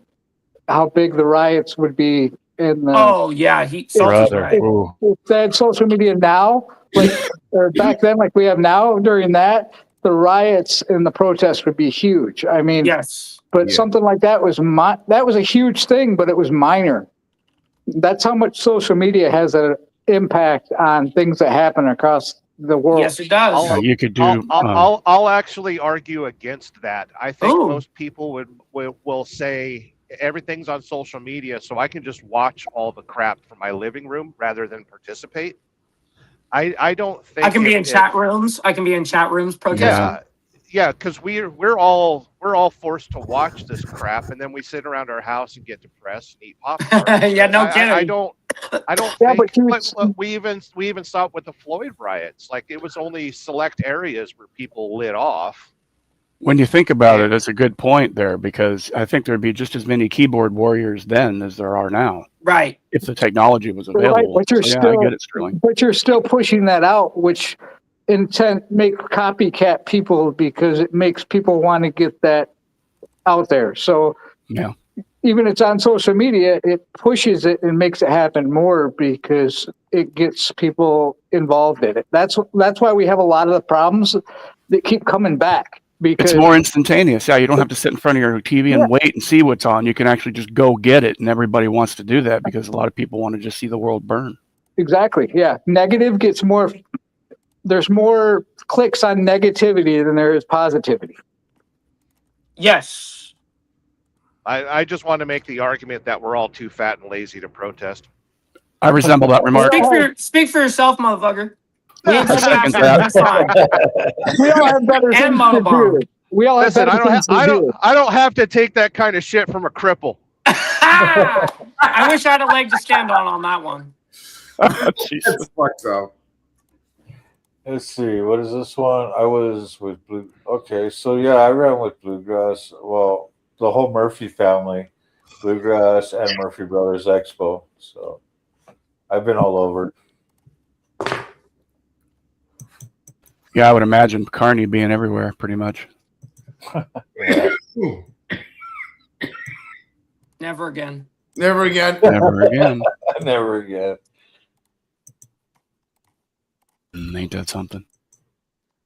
how big the riots would be in the... Oh, yeah. If they had social media now, like, or back then, like we have now, during that, the riots and the protests would be huge. I mean, yes. But something like that was a huge thing, but it was minor. That's how much social media has an impact on things that happen across the world. Yes, it does. You could do. I'll actually argue against that. I think most people will say everything's on social media, so I can just watch all the crap from my living room rather than participate. I don't think I can be in chat rooms. I can be in chat rooms protesting. Yeah, because we're all forced to watch this crap, and then we sit around our house and get depressed and eat popcorn. Yeah, no kidding. I don't think we even saw it with the Floyd riots. Like, it was only select areas where people lit off. When you think about it, it's a good point there, because I think there'd be just as many keyboard warriors then as there are now. Right. If the technology was available. Right, but you're still pushing that out, which intent make copycat people because it makes people want to get that out there. So Yeah. even it's on social media, it pushes it and makes it happen more because it gets people involved in it. That's why we have a lot of the problems that keep coming back. Because It's more instantaneous. Yeah, you don't have to sit in front of your TV and wait and see what's on. You can actually just go get it, and everybody wants to do that because a lot of people want to just see the world burn. Exactly. Yeah. Negative gets more, there's more clicks on negativity than there is positivity. Yes. I just want to make the argument that we're all too fat and lazy to protest. I resemble that remark. Speak for yourself, motherfucker. We ain't I second that. That's fine. We all have better And things to Monobomb. do. We all have Listen, better things to do. I don't have to take that kind of shit from a cripple. I wish I had a leg to stand on that one. That's fucked up. Let's see, what is this one? I was with Blue. Okay, so yeah, I ran with Bluegrass. Well, the whole Murphy family, Bluegrass and Murphy Brothers Expo. So I've been all over. Yeah, I would imagine Carney being everywhere, pretty much. Never again. Never again. Never again. Never again. Ain't that something?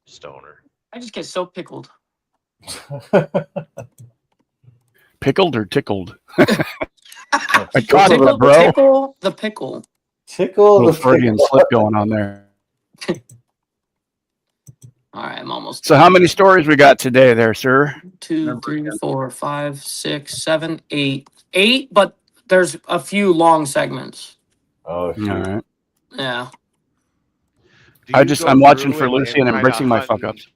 Stoner. I just get so pickled. Pickled or tickled? I Tickle, caught it, bro. tickle the pickle. Tickle Little the Freudian slip going on there. All right, I'm almost. So how many stories we got today there, sir? 2, 3, 4, 5, 6, 7, 8. 8, but there's a few long segments. Oh, All right. Yeah. I'm watching for Lucy and embracing my fuck ups.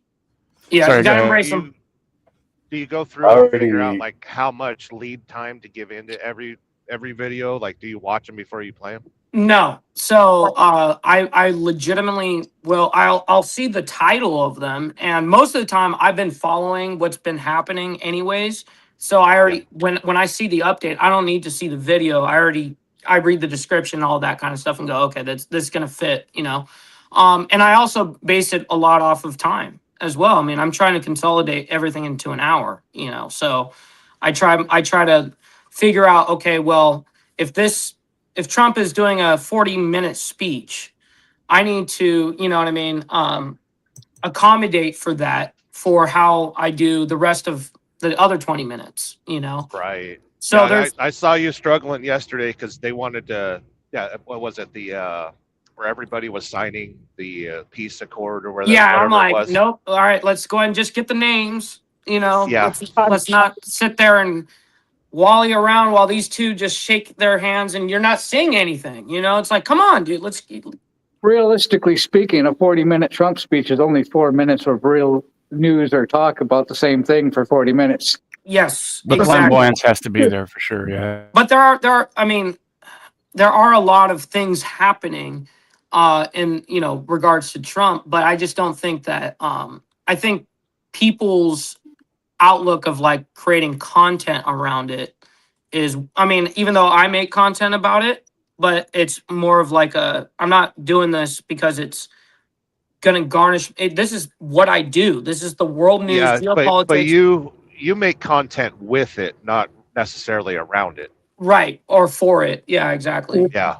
Yeah, Sorry, you gotta go ahead. embrace them. Do you go through and figure out like how much lead time to give into every video? Like, do you watch them before you play them? No. So I legitimately will. I'll see the title of them, and most of the time I've been following what's been happening anyways. So I already when I see the update, I don't need to see the video. I read the description, all that kind of stuff, and go, okay, this is gonna fit, you know. And I also base it a lot off of time as well. I mean, I'm trying to consolidate everything into an hour, you know. So I try to figure out, okay, well, if Trump is doing a 40-minute speech, I need to, you know what I mean, accommodate for that for how I do the rest of the other 20 minutes, you know? Right. So yeah, I saw you struggling yesterday because they wanted to, what was it, where everybody was signing the peace accord or whatever I'm like, it was. nope, all right, let's go ahead and just get the names, you know? Yeah. Let's not sit there and wally around while these two just shake their hands and you're not saying anything, you know? It's like, come on, dude, let's. Realistically speaking, a 40-minute Trump speech is only 4 minutes of real news or talk about the same thing for 40 minutes. Yes, But the exactly. flamboyance has to be there for sure, yeah. But there are a lot of things happening in, you know, regards to Trump, but I just don't think that I think people's outlook of like creating content around it is, I mean, even though I make content about it, but it's more of like I'm not doing this because it's going to garnish it. This is what I do. This is the world news, geopolitics. But you make content with it, not necessarily around it. Right. Or for it. Yeah, exactly. Yeah.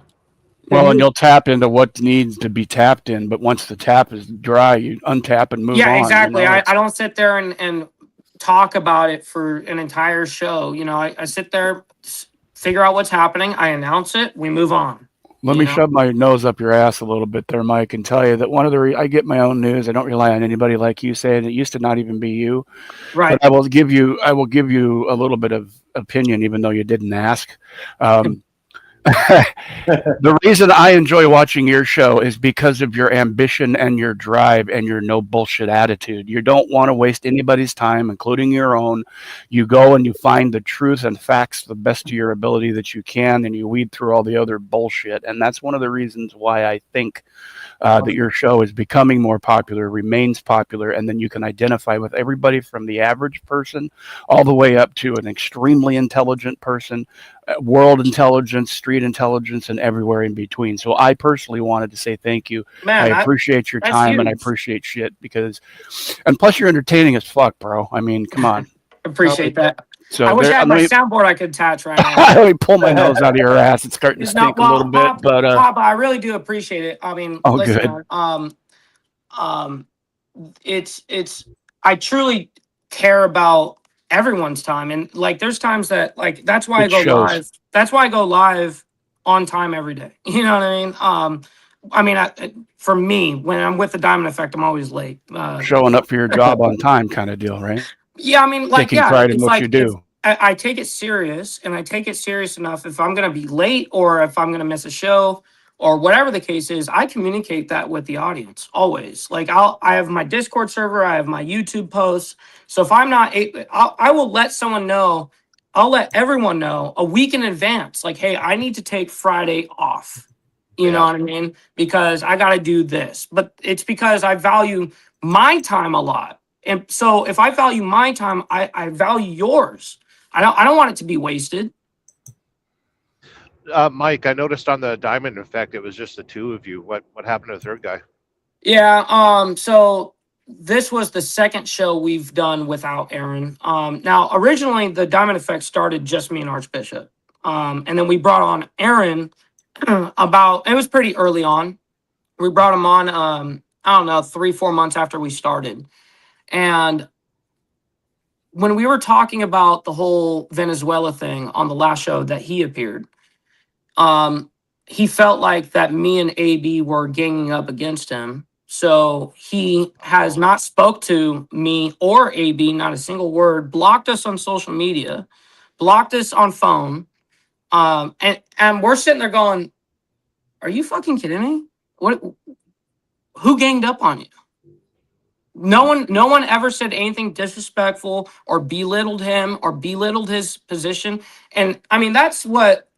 Well, and you'll tap into what needs to be tapped in, but once the tap is dry, you untap and move on. Yeah, exactly. You know? I don't sit there and talk about it for an entire show. You know, I sit there, figure out what's happening, I announce it, we move on. Let me shove my nose up your ass a little bit there, Mike, and tell you that one of the I get my own news. I don't rely on anybody like you saying it used to not even be you. Right. But I will give you a little bit of opinion, even though you didn't ask. The reason I enjoy watching your show is because of your ambition and your drive and your no bullshit attitude. You don't want to waste anybody's time, including your own. You go and you find the truth and facts to the best of your ability that you can, and you weed through all the other bullshit. And that's one of the reasons why I think that your show is becoming more popular, remains popular, and then you can identify with everybody from the average person all the way up to an extremely intelligent person world intelligence, street intelligence, and everywhere in between. So I personally wanted to say thank you. Man, I appreciate your that's time and I huge. appreciate shit because, and plus you're entertaining as fuck, bro. I mean, come on. Appreciate that. So I wish I had my let me, soundboard I could attach right now. let me pull my nose out of your ass. It's starting to stink a little bit, but Papa, I really do appreciate it. I mean, oh, listen, good. man, it's I truly care about everyone's time, and like there's times that like that's why I It go shows. live. That's why I go live on time every day. You know what I mean? For me, when I'm with the Diamond Effect, I'm always late. Showing up for your job on time kind of deal, right? Yeah, I mean, like, Taking yeah, pride in it's what like you do. I take it serious, and I take it serious enough. If I'm gonna be late or if I'm gonna miss a show or whatever the case is, I communicate that with the audience always. Like I have my Discord server, I have my YouTube posts. So if I'm not, I will let someone know. I'll let everyone know a week in advance. Like, hey, I need to take Friday off. You know what I mean? Because I got to do this. But it's because I value my time a lot. And so if I value my time, I value yours. I don't want it to be wasted. Mike, I noticed on the Diamond Effect, it was just the two of you. What happened to the third guy? Yeah. So this was the second show we've done without Aaron. Now originally the Diamond Effect started just me and Archbishop. And then we brought on Aaron it was pretty early on. We brought him on, I don't know, 3-4 months after we started. And when we were talking about the whole Venezuela thing on the last show that he appeared, he felt like that me and AB were ganging up against him. So he has not spoke to me or AB, not a single word, blocked us on social media, blocked us on phone. And we're sitting there going, are you fucking kidding me? Who ganged up on you? No one ever said anything disrespectful or belittled him or belittled his position. And I mean, that's what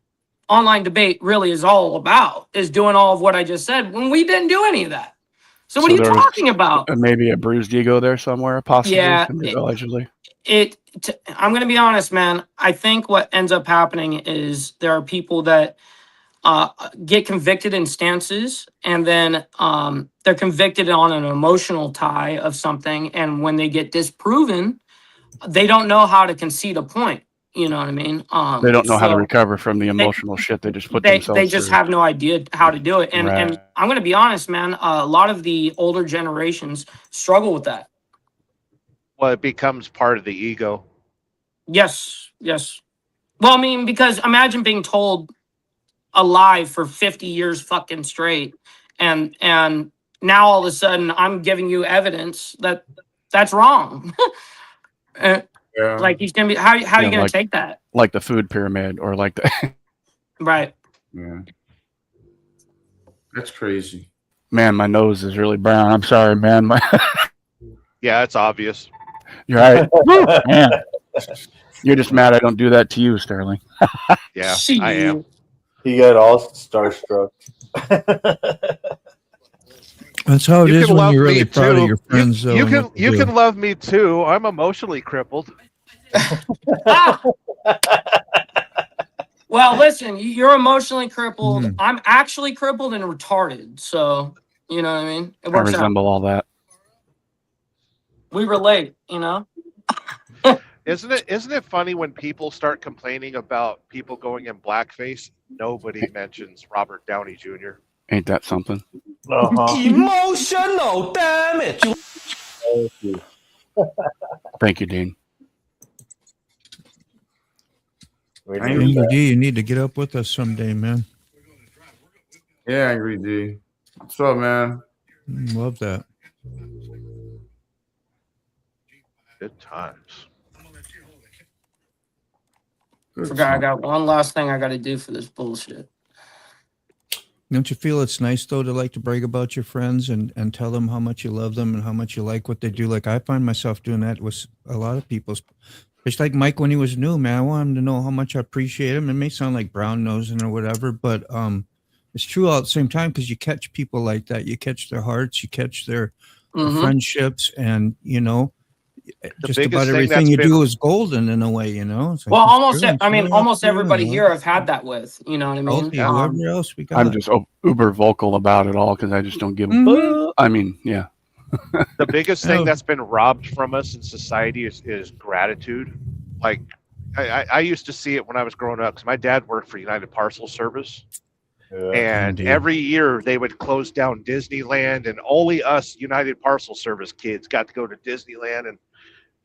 online debate really is all about, is doing all of what I just said when we didn't do any of that. So what are you there was talking about? Maybe a bruised ego there somewhere, possibly, Yeah, allegedly. I'm going to be honest, man. I think what ends up happening is there are people that get convicted in stances, and then they're convicted on an emotional tie of something. And when they get disproven, they don't know how to concede a point. You know what I mean? They don't know how to recover from the emotional shit they just put themselves They just through. have no idea how to do it. And Right. and I'm going to be honest, man. A lot of the older generations struggle with that. Well, it becomes part of the ego. Yes. Well, I mean, because imagine being told alive for 50 years fucking straight, and now all of a sudden I'm giving you evidence that that's wrong. Like he's gonna be how are you gonna take that? Like the food pyramid, or like the right. Yeah, that's crazy. Man, my nose is really brown. I'm sorry, man. Yeah, it's obvious. You're right. Man. You're just mad I don't do that to you, Sterling. Yeah, I am. He got all starstruck. That's how it is when you're really proud of your friends. You can love me too. I'm emotionally crippled. Well, listen, you're emotionally crippled. I'm actually crippled and retarded. So, you know what I mean? It works I resemble all that. We relate, you know? Isn't it funny when people start complaining about people going in blackface? Nobody mentions Robert Downey Jr. Ain't that something? Emotional damage. Thank you, Dean. Angry D, you need to get up with us someday, man. Yeah, Angry D. What's up, man? Love that. Good times. Forgot I got one last thing I got to do for this bullshit. Don't you feel it's nice, though, to like to brag about your friends and tell them how much you love them and how much you like what they do? Like, I find myself doing that with a lot of people. It's like Mike when he was new, man. I want him to know how much I appreciate him. It may sound like brown nosing or whatever, but it's true all at the same time, because you catch people like that. You catch their hearts, you catch their friendships, and, you know, just biggest about thing everything that's you been- do is golden in a way, you know. It's like Well, insurance, I mean, really almost up to you, everybody you know. here I've had that with. You know what I mean? Healthy, whoever else we got. I'm just uber vocal about it all because I just don't give a Mhm. fuck. I mean, yeah. The biggest thing Oh. that's been robbed from us in society is gratitude. Like I used to see it when I was growing up because my dad worked for United Parcel Service. Yeah. And Indeed. every year they would close down Disneyland, and only us United Parcel Service kids got to go to Disneyland.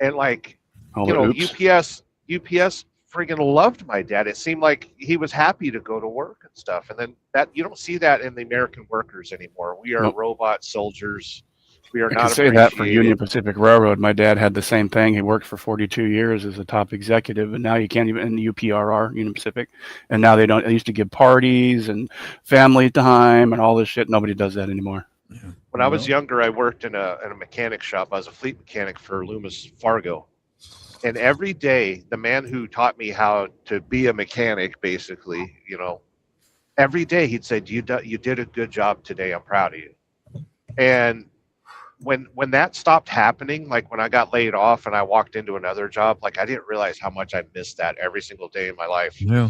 And like, All you the know, oops. UPS friggin' loved my dad. It seemed like he was happy to go to work and stuff. And then that you don't see that in the American workers anymore. We are Nope. robot soldiers. We are I not can say that for appreciated. Union Pacific Railroad. My dad had the same thing. He worked for 42 years as a top executive, and now you can't even in the UPRR, Union Pacific. And now they don't. They used to give parties and family time and all this shit. Nobody does that anymore. When I was younger, I worked in a mechanic shop. I was a fleet mechanic for Loomis Fargo. And every day, the man who taught me how to be a mechanic, basically, you know, every day he'd say, you did a good job today. I'm proud of you. And when that stopped happening, like when I got laid off and I walked into another job, like I didn't realize how much I missed that every single day in my life. Yeah.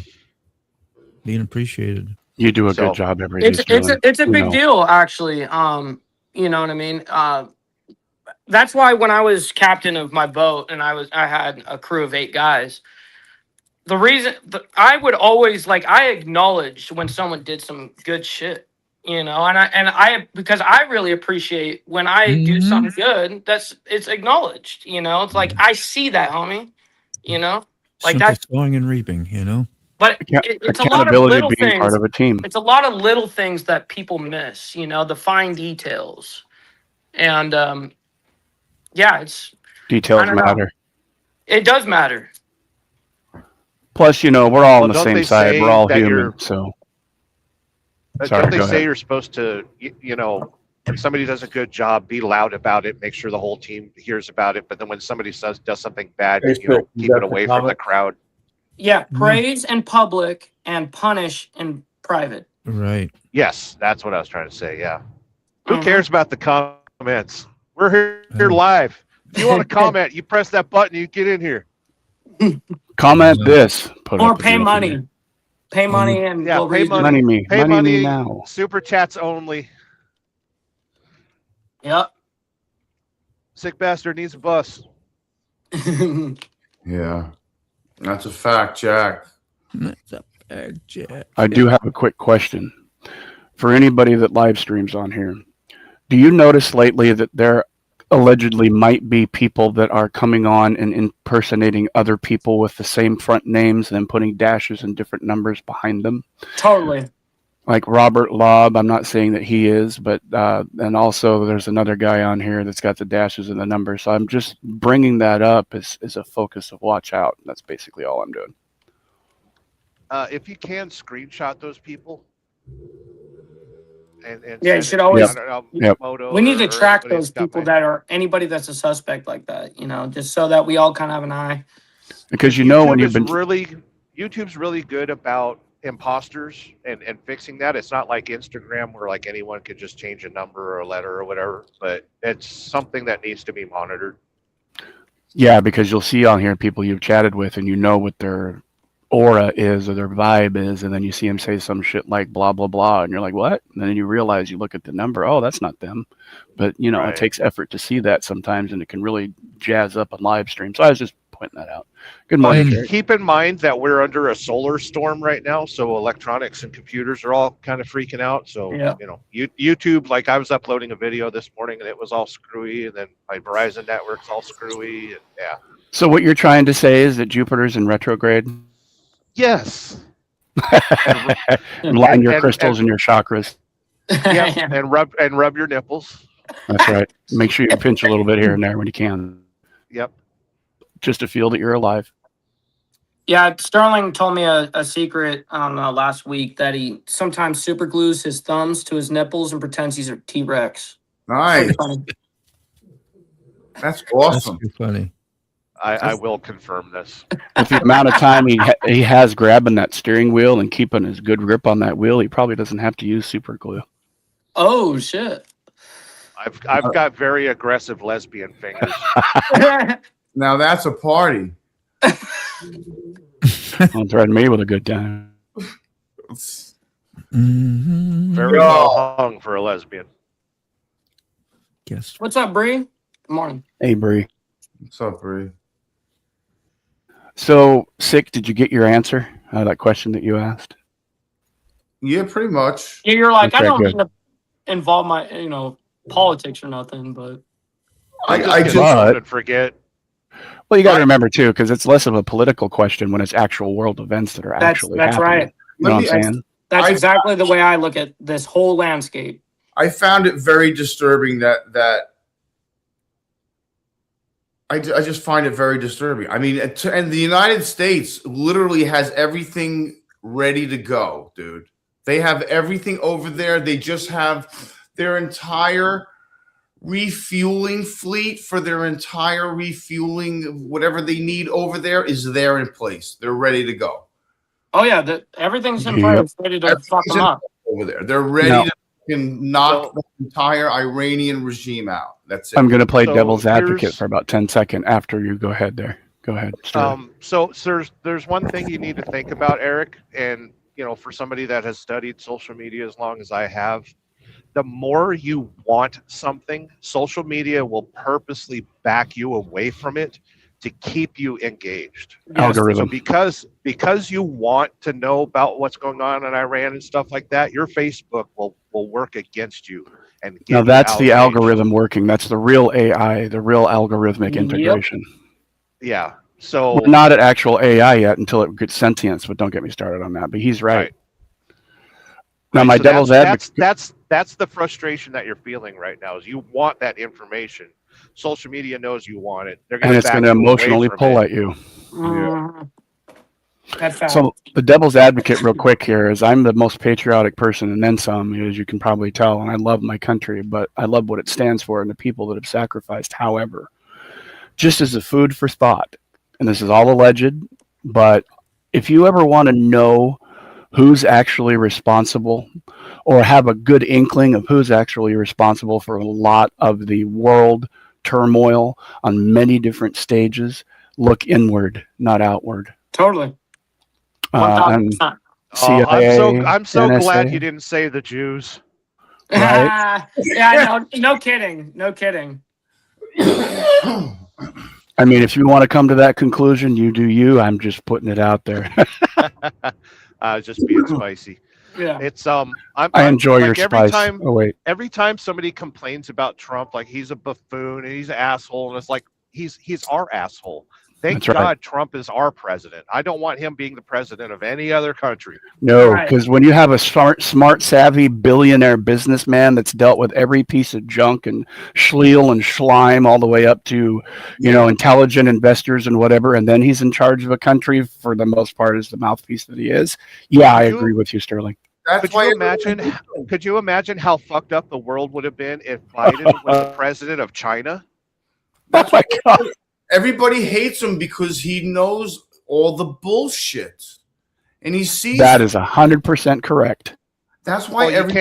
Being appreciated. You do a So, good job every It's day. it's a You big know. deal, actually. You know what I mean? That's why when I was captain of my boat and I had a crew of 8 guys. The reason I would always I acknowledged when someone did some good shit, you know, and I because I really appreciate when I do Mhm. something good, it's acknowledged, you know. It's like I see that, homie, you know, like Simple that. sowing and reaping, you know. But it's a lot of Accountability little being part things. of a team. It's a lot of little things that people miss, you know, the fine details, and yeah, I Details don't know. matter. It does matter. Plus, you know, we're all on the don't same they side. We're say all that human. So, sorry, don't they go say ahead. you're supposed to, you know, when somebody does a good job, be loud about it, make sure the whole team hears about it. But then when somebody does something bad, Hey, you know, Sid, you keep got it the away from the comment? crowd. Yeah, praise in public and punish in private. Right. Yes, that's what I was trying to say. Yeah. Who Mhm. cares about the comments? We're here Oh. live. If you want to comment, you press that button, you get in here. Comment Yeah. this. Put Or up a pay GIF money. here. Pay money and Yeah, we'll pay read money. Money me. Pay Money me money. now. Super chats only. Yep. Sick bastard needs a bus. Yeah, that's a fact, Jack. That's a bad Jack. I do have a quick question for anybody that live streams on here. Do you notice lately that there allegedly might be people that are coming on and impersonating other people with the same front names and then putting dashes and different numbers behind them? Totally. Like Robert Lobb, I'm not saying that he is, but and also there's another guy on here that's got the dashes and the numbers. So I'm just bringing that up as a focus of watch out. That's basically all I'm doing. If you can screenshot those people. And Yeah, send you it should to, always- I don't know, Yep. Moto We need to or track anybody those that's got people my- that are anybody that's a suspect like that, you know, just so that we all kind of have an eye. Because you know when YouTube you've is been YouTube's really good about imposters and fixing that. It's not like Instagram where like anyone could just change a number or a letter or whatever, but it's something that needs to be monitored. Yeah, because you'll see on here people you've chatted with and you know what their aura is or their vibe is, and then you see them say some shit like blah blah blah, and you're like, what? And then you realize, you look at the number, oh, that's not them. But you know, Right. It takes effort to see that sometimes, and it can really jazz up a live stream. So I was just pointing that out. Good morning, But Jerry. keep in mind that we're under a solar storm right now, so electronics and computers are all kind of freaking out. So Yeah. you know, YouTube, like I was uploading a video this morning and it was all screwy, and then my Verizon network's all screwy, and yeah. So what you're trying to say is that Jupiter's in retrograde? Yes. Line your crystals and your chakras. Yeah, and rub your nipples. That's right. Make sure you pinch a little bit here and there when you can, Yep. just to feel that you're alive. Yeah, Sterling told me a secret last week that he sometimes super glues his thumbs to his nipples and pretends he's a T-Rex. Nice. That's awesome. That's too funny. I will confirm this. With the amount of time he has grabbing that steering wheel and keeping his good grip on that wheel, he probably doesn't have to use super glue. Oh shit! I've got very aggressive lesbian fingers. Now that's a party. Don't threaten me with a good time. Very Yo. well hung for a lesbian. Guess What's up, Bree? Good morning. Hey, Bree. What's up, Bree? So, Sick, did you get your answer? That question that you asked? Yeah, pretty much. Yeah, you're like, I Okay, don't good. mean to involve my, politics or nothing, but I Get just stoned and forget. Well, you got to remember, too, because it's less of a political question when it's actual world events that are actually that's happening. right. You know what I'm Let me- saying? That's I- exactly the way I look at this whole landscape. I found it very disturbing that I just find it very disturbing. I mean, and the United States literally has everything ready to go, dude. They have everything over there. They just have their entire refueling fleet for their entire refueling, whatever they need over there is there in place. They're ready to go Oh yeah, everything's in Yep. place, ready to fuck them up. over there. They're ready No. to fucking knock the entire Iranian regime out. That's it. I'm going to play So devil's advocate here's- for about 10 seconds after you go ahead there. Go ahead. Sterling. So there's one thing you need to think about, Eric, and for somebody that has studied social media as long as I have, the more you want something, social media will purposely back you away from it to keep you engaged. Algorithm. So because you want to know about what's going on in Iran and stuff like that, your Facebook will work against you. And get Now you that's the outraged. algorithm working. That's the real AI, the real algorithmic Yep. integration. Yeah. So We're not at actual AI yet until it gets sentience, but don't get me started on that. But he's right. Now, my so devil's advocate. that's the frustration that you're feeling right now. Is you want that information. Social media knows you want it. They're And it's back going to you away emotionally from pull it. at you. That's fact. So the devil's advocate real quick here is I'm the most patriotic person and then some, as you can probably tell, and I love my country, but I love what it stands for and the people that have sacrificed. However, just as a food for thought, and this is all alleged, but if you ever want to know who's actually responsible or have a good inkling of who's actually responsible for a lot of the world turmoil on many different stages, look inward, not outward. Totally. And 1000%. CIA, I'm so glad NSA. you didn't say the Jews. Right. Yeah, no kidding. No kidding. I mean, if you want to come to that conclusion, you do you. I'm just putting it out there. Just being spicy. Yeah. It's I enjoy your every spice. time Oh wait, every time somebody complains about Trump, like he's a buffoon and he's an asshole, and it's like he's our asshole. Thank That's right. God Trump is our president. I don't want him being the president of any other country. no, Right. because when you have a smart, savvy billionaire businessman that's dealt with every piece of junk and schleal and schleim all the way up to, intelligent investors and whatever, and then he's in charge of a country for the most part as the mouthpiece that he is. Yeah, I agree with you, Sterling. That's Could why you imagine how fucked up the world would have been if Biden was the president of China? Oh my God. everybody hates him because he knows all the bullshit, and he sees That is 100% correct. That's why Well, you hates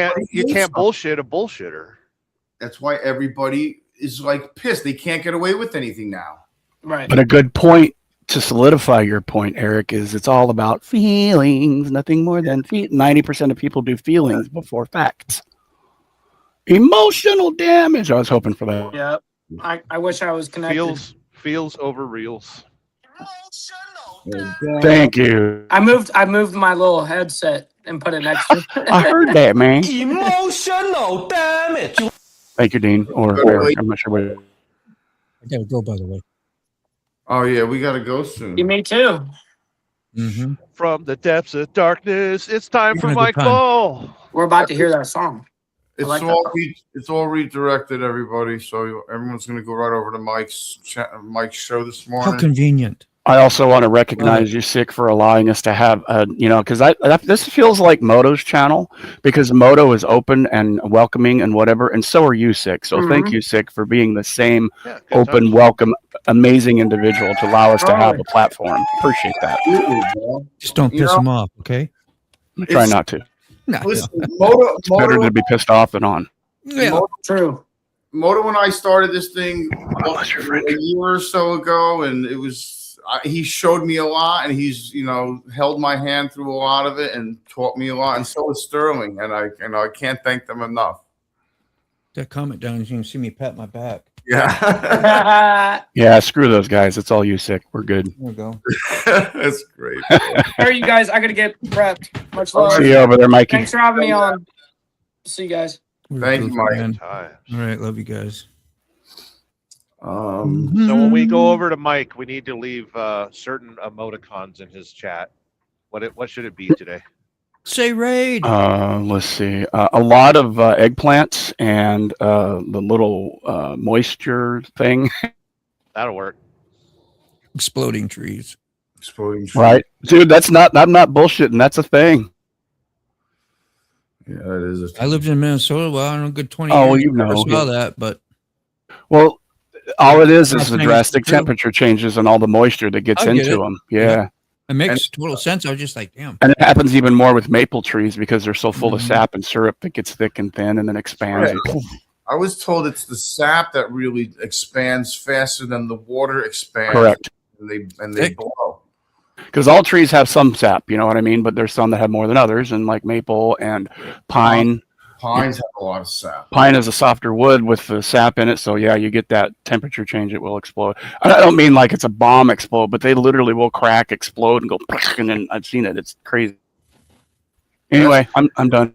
can't him. bullshit a bullshitter. That's why everybody is like pissed. They can't get away with anything now. Right. But a good point to solidify your point, Eric, is it's all about feelings, nothing more than 90% of people do feelings before facts. Emotional damage. I was hoping for that. Yeah. I wish I was connected. Feels over reels. Thank you. I moved my little headset and put it next to I heard that, man. Emotional damage. Thank you, Dean. Or Eric. I'm not sure what. I gotta go, by the way. Oh yeah, we gotta go soon. Me too. Mm-hmm. From the depths of darkness, it's time You're for having a my good time. call. We're about to hear that song. It's like all redirected, everybody. So everyone's gonna go right over to Mike's show this morning. How convenient. I also want to recognize you, Sick, for allowing us to have, because this feels like Moto's channel, because Moto is open and welcoming and whatever, and so are you, Sick. So thank you, Sick, for being the same Yeah, good open, times. welcome, amazing individual to allow us to have a platform. Appreciate that. Just don't piss them off, okay? I try It's- not to. No, Listen, Moto, It's better to be pissed off than on. Yeah. True. Moto and I started this thing bless your friend. a year or so ago, and it was he showed me a lot, and he's held my hand through a lot of it and taught me a lot, and so is Sterling, and I can't thank them enough. That comment down, you can see me pat my back. Yeah, Yeah, screw those guys. It's all you sick. We're good. There we go. that's great. All right, you guys, I gotta get prepped. Much love. See you over there, Mikey. Thanks for having me on. See you guys. We're Thank you, goofy, Mike. man. Times. All right, love you guys. So when we go over to Mike, we need to leave certain emoticons in his chat. What should it be today? Say raid. Let's see. A lot of eggplants and the little moisture thing. That'll work. Exploding trees. Exploding trees. Right, dude. I'm not bullshitting. That's a thing. Yeah, that is. I lived in Minnesota. Well, I don't know, a good 20 Oh, years. you Never know. saw that, but Well, all it is Not the saying it's drastic true. temperature changes and all the moisture that gets I get into it. them. Yeah. it makes total sense. I was just like, damn. And it happens even more with maple trees because they're so full of Mhm. sap and syrup that gets thick and thin and then expands. Right. I was told it's the sap that really expands faster than the water expands. Correct. And they Thick. blow. Because all trees have some sap, you know what I mean? But there's some that have more than others, and like maple and pine. Pines have a lot of sap. Pine is a softer wood with the sap in it, so yeah, you get that temperature change, it will explode. I don't mean like it's a bomb explode, but they literally will crack, explode, and go, and then I've seen it. It's crazy. Anyway, I'm done.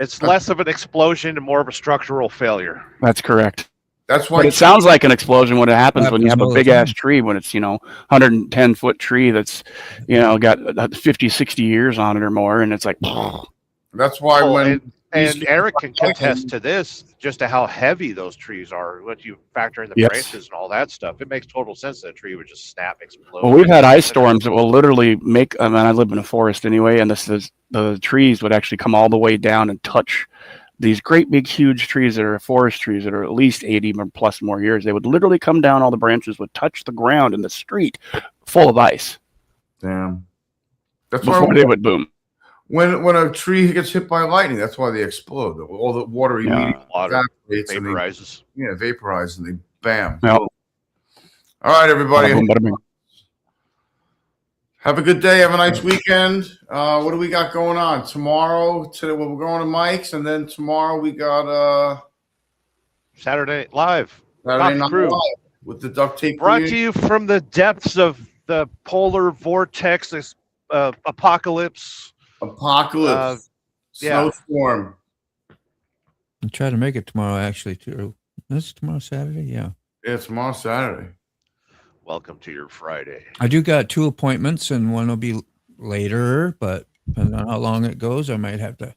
It's less of an explosion and more of a structural failure. That's correct. That's why But it sounds like an explosion when it happens when you have Happens a all the big ass time. tree, when it's 110-foot tree that's got 50, 60 years on it or more, and it's like. That's why Well, when and Eric can contest to this, just to how heavy those trees are. What you factor in the Yes. branches and all that stuff, it makes total sense that a tree would just snap, explode. Well, we've had ice storms that will literally make. I mean, I live in a forest anyway, and the trees would actually come all the way down and touch these great big huge trees that are forest trees that are at least 80 or plus more years. They would literally come down, all the branches would touch the ground in the street full of ice damn. That's before why they would boom. when a tree gets hit by lightning, that's why they explode. All the water Yeah. immediately Water evaporates and they vaporizes. vaporize and they bam. Yeah. All right, everybody. Bada boom, bada bing. Have a good day. Have a nice weekend. What do we got going on tomorrow? We're going to Mike's, and then tomorrow we got Saturday Night Live. Saturday Top Night Crew. Live with the duct tape. Brought Community. to you from the depths of the polar vortex apocalypse. Apocalypse. yeah. Snowstorm. I'll try to make it tomorrow, actually, too. Is tomorrow Saturday? Yeah. Yeah, tomorrow Saturday. Welcome to your Friday. I do got 2 appointments, and one will be later, but depending on how long it goes, I might have to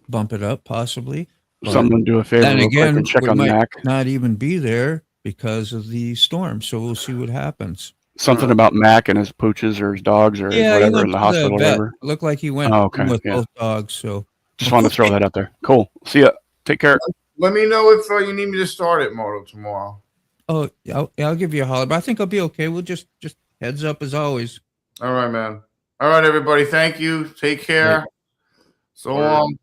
bump it up, possibly. But Someone do a favor then real quick again, and check we on might Mac. not even be there because of the storm, so we'll see what happens. Something about Mac and his pooches or his dogs or Yeah, he whatever went in the to hospital or vet. whatever. It looked like he went Oh, okay, with yeah. both dogs, so Just wanted to throw that out there. Cool. See ya. Take care. Let me know if you need me to start at Moto tomorrow. oh, I'll give you a holler, but I think I'll be okay. We'll just heads up as always. All right, man. All right, everybody. Thank you. Take care. So long.